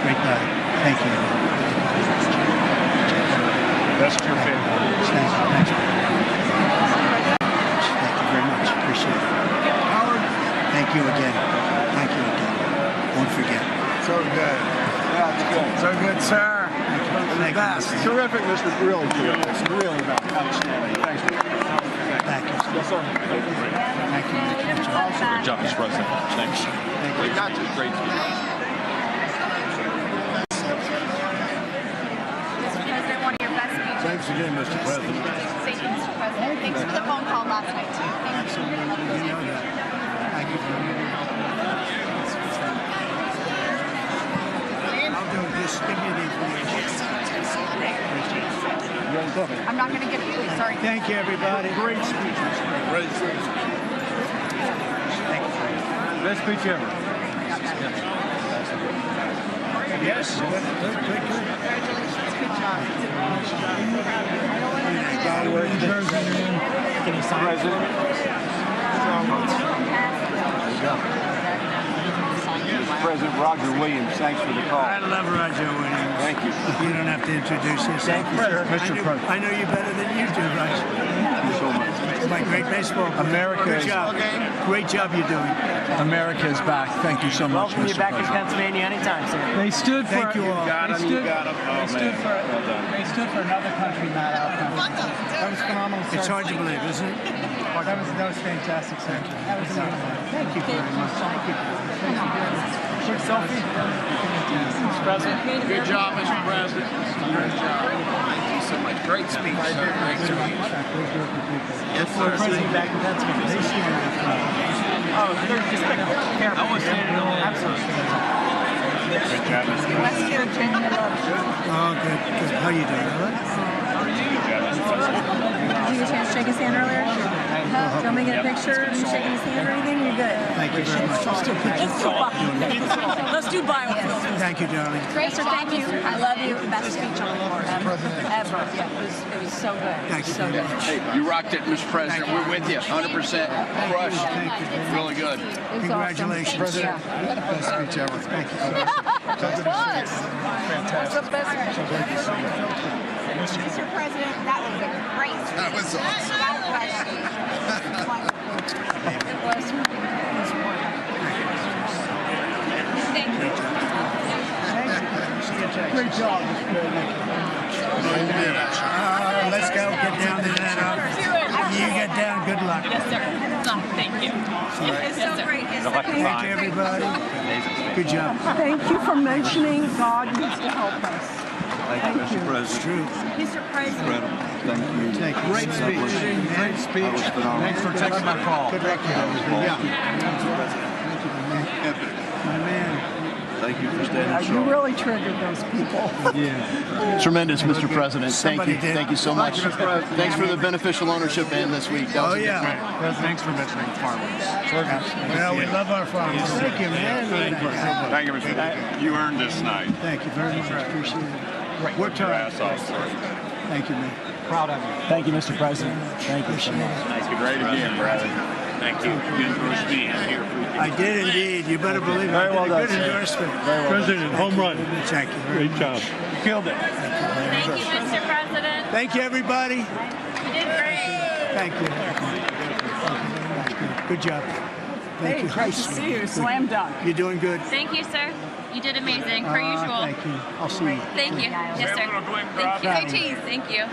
Great guy. Thank you. That's your favorite. Thank you. Thank you. Thank you very much. Appreciate it. Howard. Thank you again. Thank you again. Won't forget. So good. Yeah, it's good. So good, sir. Thank you. Terrific, Mr. Really terrific. Really outstanding. Thanks. Thank you. Yes, sir. Thank you. Good job, Mr. President. Thanks. Thank you. We got you. Great. Mr. President, one of your best speeches. Thanks again, Mr. President. Thank you, Mr. President. Thanks for the phone call last night, too. Thank you. You know that. Thank you very much. I'll do it. Just give me the information. I'm not going to get it, please. Sorry. Thank you, everybody. Great speech, Mr. President. Great speech. Thank you. Best speech ever. Yes. Good. Congratulations. Good job. Can you sign President Roger Williams, thanks for the call. I love Roger Williams. Thank you. You don't have to introduce yourself. Thank you, sir. Mr. President. I know you better than you do, Roger. Thank you so much. It's my great baseball. America Good is- job. Great job you're doing. America is back. Thank you so much, Welcome you Mr. back to President. Pennsylvania anytime, sir. They stood for. Thank you all. They stood for another country, not our country. That was phenomenal, sir. It's hard to believe, isn't it? That was fantastic, sir. That was amazing. Thank you very much. Thank you. Quick selfie. Mr. President. Good job, Mr. President. Great job. Thank you so much. Great speech. Great speech. Yes, sir. President back in Pennsylvania. Oh, they're just careful. I was saying it all. Absolutely. Great job, Mr. West Virginia loves you. Oh, good. How you doing? All right? Did you get a chance to shake his hand earlier? Do you want me to get a picture of you shaking his hand or anything? You're good. Thank you very much. Let's do biofilm. Thank you, darling. Great, sir. Thank you. I love you. Best speech on the floor ever. Yeah, it was so good. Thank you. So good. Hey, you rocked it, Mr. President. We're with you. 100% crushed. Thank you. Really good. It was Congratulations. awesome. Yeah. Best speech ever. Thank you. Mr. President, that was a great speech. That was awesome. God bless you. It was. Thank you. Great job. Let's go. Get down to that. You get down. Good luck. Yes, sir. Thank you. It's so great. Thank you, everybody. Good job. Thank you for mentioning God needs to help us. Thank you, Mr. It's President. true. Mr. President. Thank you. Thank you. Great speech. Great speech. Thanks for taking my call. Good luck. Yeah. My man. Thank you for standing You strong. really triggered those people. Tremendous, Mr. President. Thank Somebody you. did. Thank you so much. Thanks for the beneficial ownership end this week. That was Oh, a good yeah. one. Thanks for mentioning farmers. Well, we love our farmers. Thank you, man. Thank you, Mr. President. You earned this night. Thank you very much. Appreciate it. Worked hard. Thank you, man. Proud of you. Thank you, Mr. President. Thank you so much. Thank you. Great again, brother. Thank you. Good endorsement here. I did indeed. You better believe it. I did a good endorsement. President, home run. Thank you very much. job. Killed it. Thank you, Mr. President. Thank you, everybody. You did great. Thank you. Good job. Thank you. Great to see you. Slam dunk. You're doing good. Thank you, sir. You did amazing, per usual. Thank you. I'll see you. Thank you. Yes, sir. Thank you. Hey, cheese. Thank you.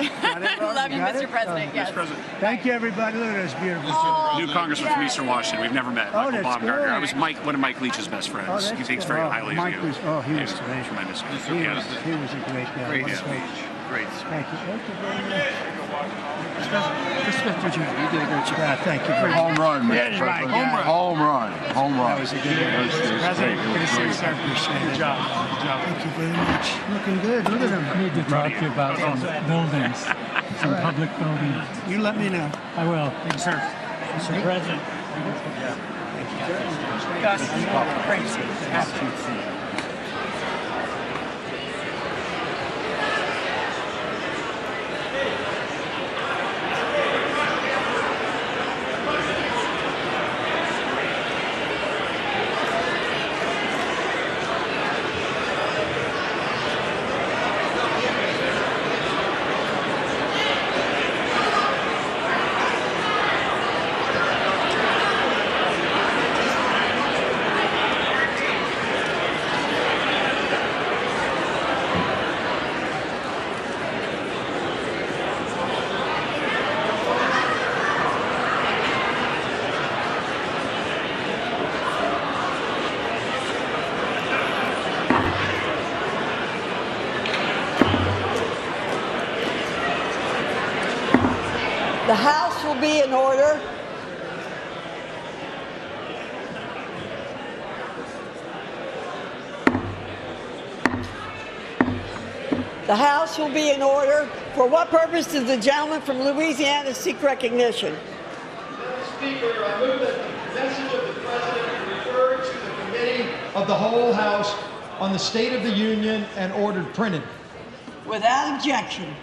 Love you, Mr. President. Yes. Thank you, everybody. Look at this beautiful. New congressman from Eastern Washington. We've never met. Oh, Michael that's Baumgartner. good. I was one of Mike Leach's best friends. Oh, that's He thinks good. very highly Mike of you. was, he was great. Tremendous. He was a great guy. Great What a speech. Great speech. Thank you. Thank you very much. Mr. Smith, you did a great job. Yeah, thank you. very Home much. run, Mr. Yes, President. my guy. Home run. Home run. That was a good one. President, good to see you, sir. Appreciate it. Good job. Thank you very much. Looking good. Look at him. I need to talk to you about some buildings, some public buildings. You let me know. I will. Thank you, sir. Mr. President. The House will be in order. The House will be in order. For what purpose does the gentleman from Louisiana seek recognition? Speaker, I move that the message of the President be referred to the Committee of the whole House on the State of the Union and ordered printed. Without objection.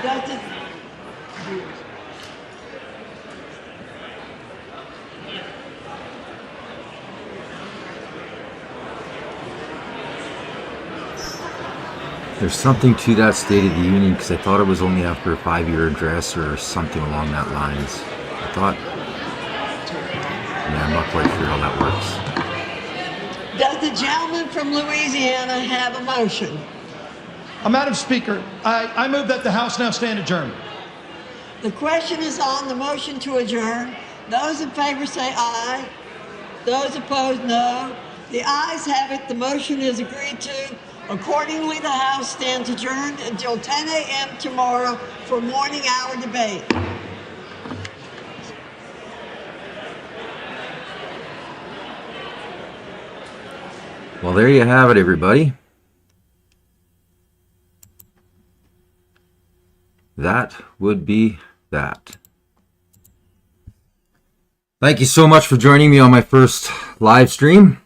Does it? There's something to that State of the Union, because I thought it was only after a 5-year address or something along that lines. I thought, yeah, I'm not quite sure how that works. Does the gentleman from Louisiana have a motion? Madam Speaker, I move that the House now stand adjourned. The question is on the motion to adjourn. Those in favor say aye. Those opposed, no. The ayes have it. The motion is agreed to. Accordingly, the House stands adjourned until 10 a.m. tomorrow for morning hour debate. Well, there you have it, everybody. That would be that. Thank you so much for joining me on my first live stream.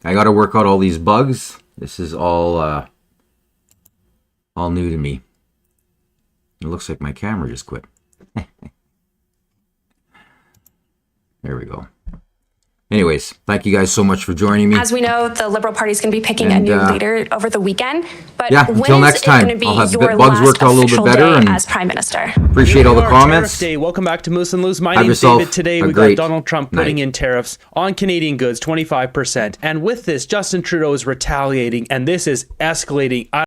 I got to work out all these bugs. This is all new to me. It looks like my camera just quit. There we go. Anyways, thank you guys so much for joining me. As we know, the Liberal Party is going to be picking a new leader over the weekend. But yeah, until next time, I'll have the bugs worked out a little bit better. And as Prime Minister. Appreciate all the comments. Day. Welcome back to Moose and Loose. My name's David. Today we got Donald Trump putting in tariffs on Canadian goods, 25%. And with this, Justin Trudeau is retaliating, and this is escalating.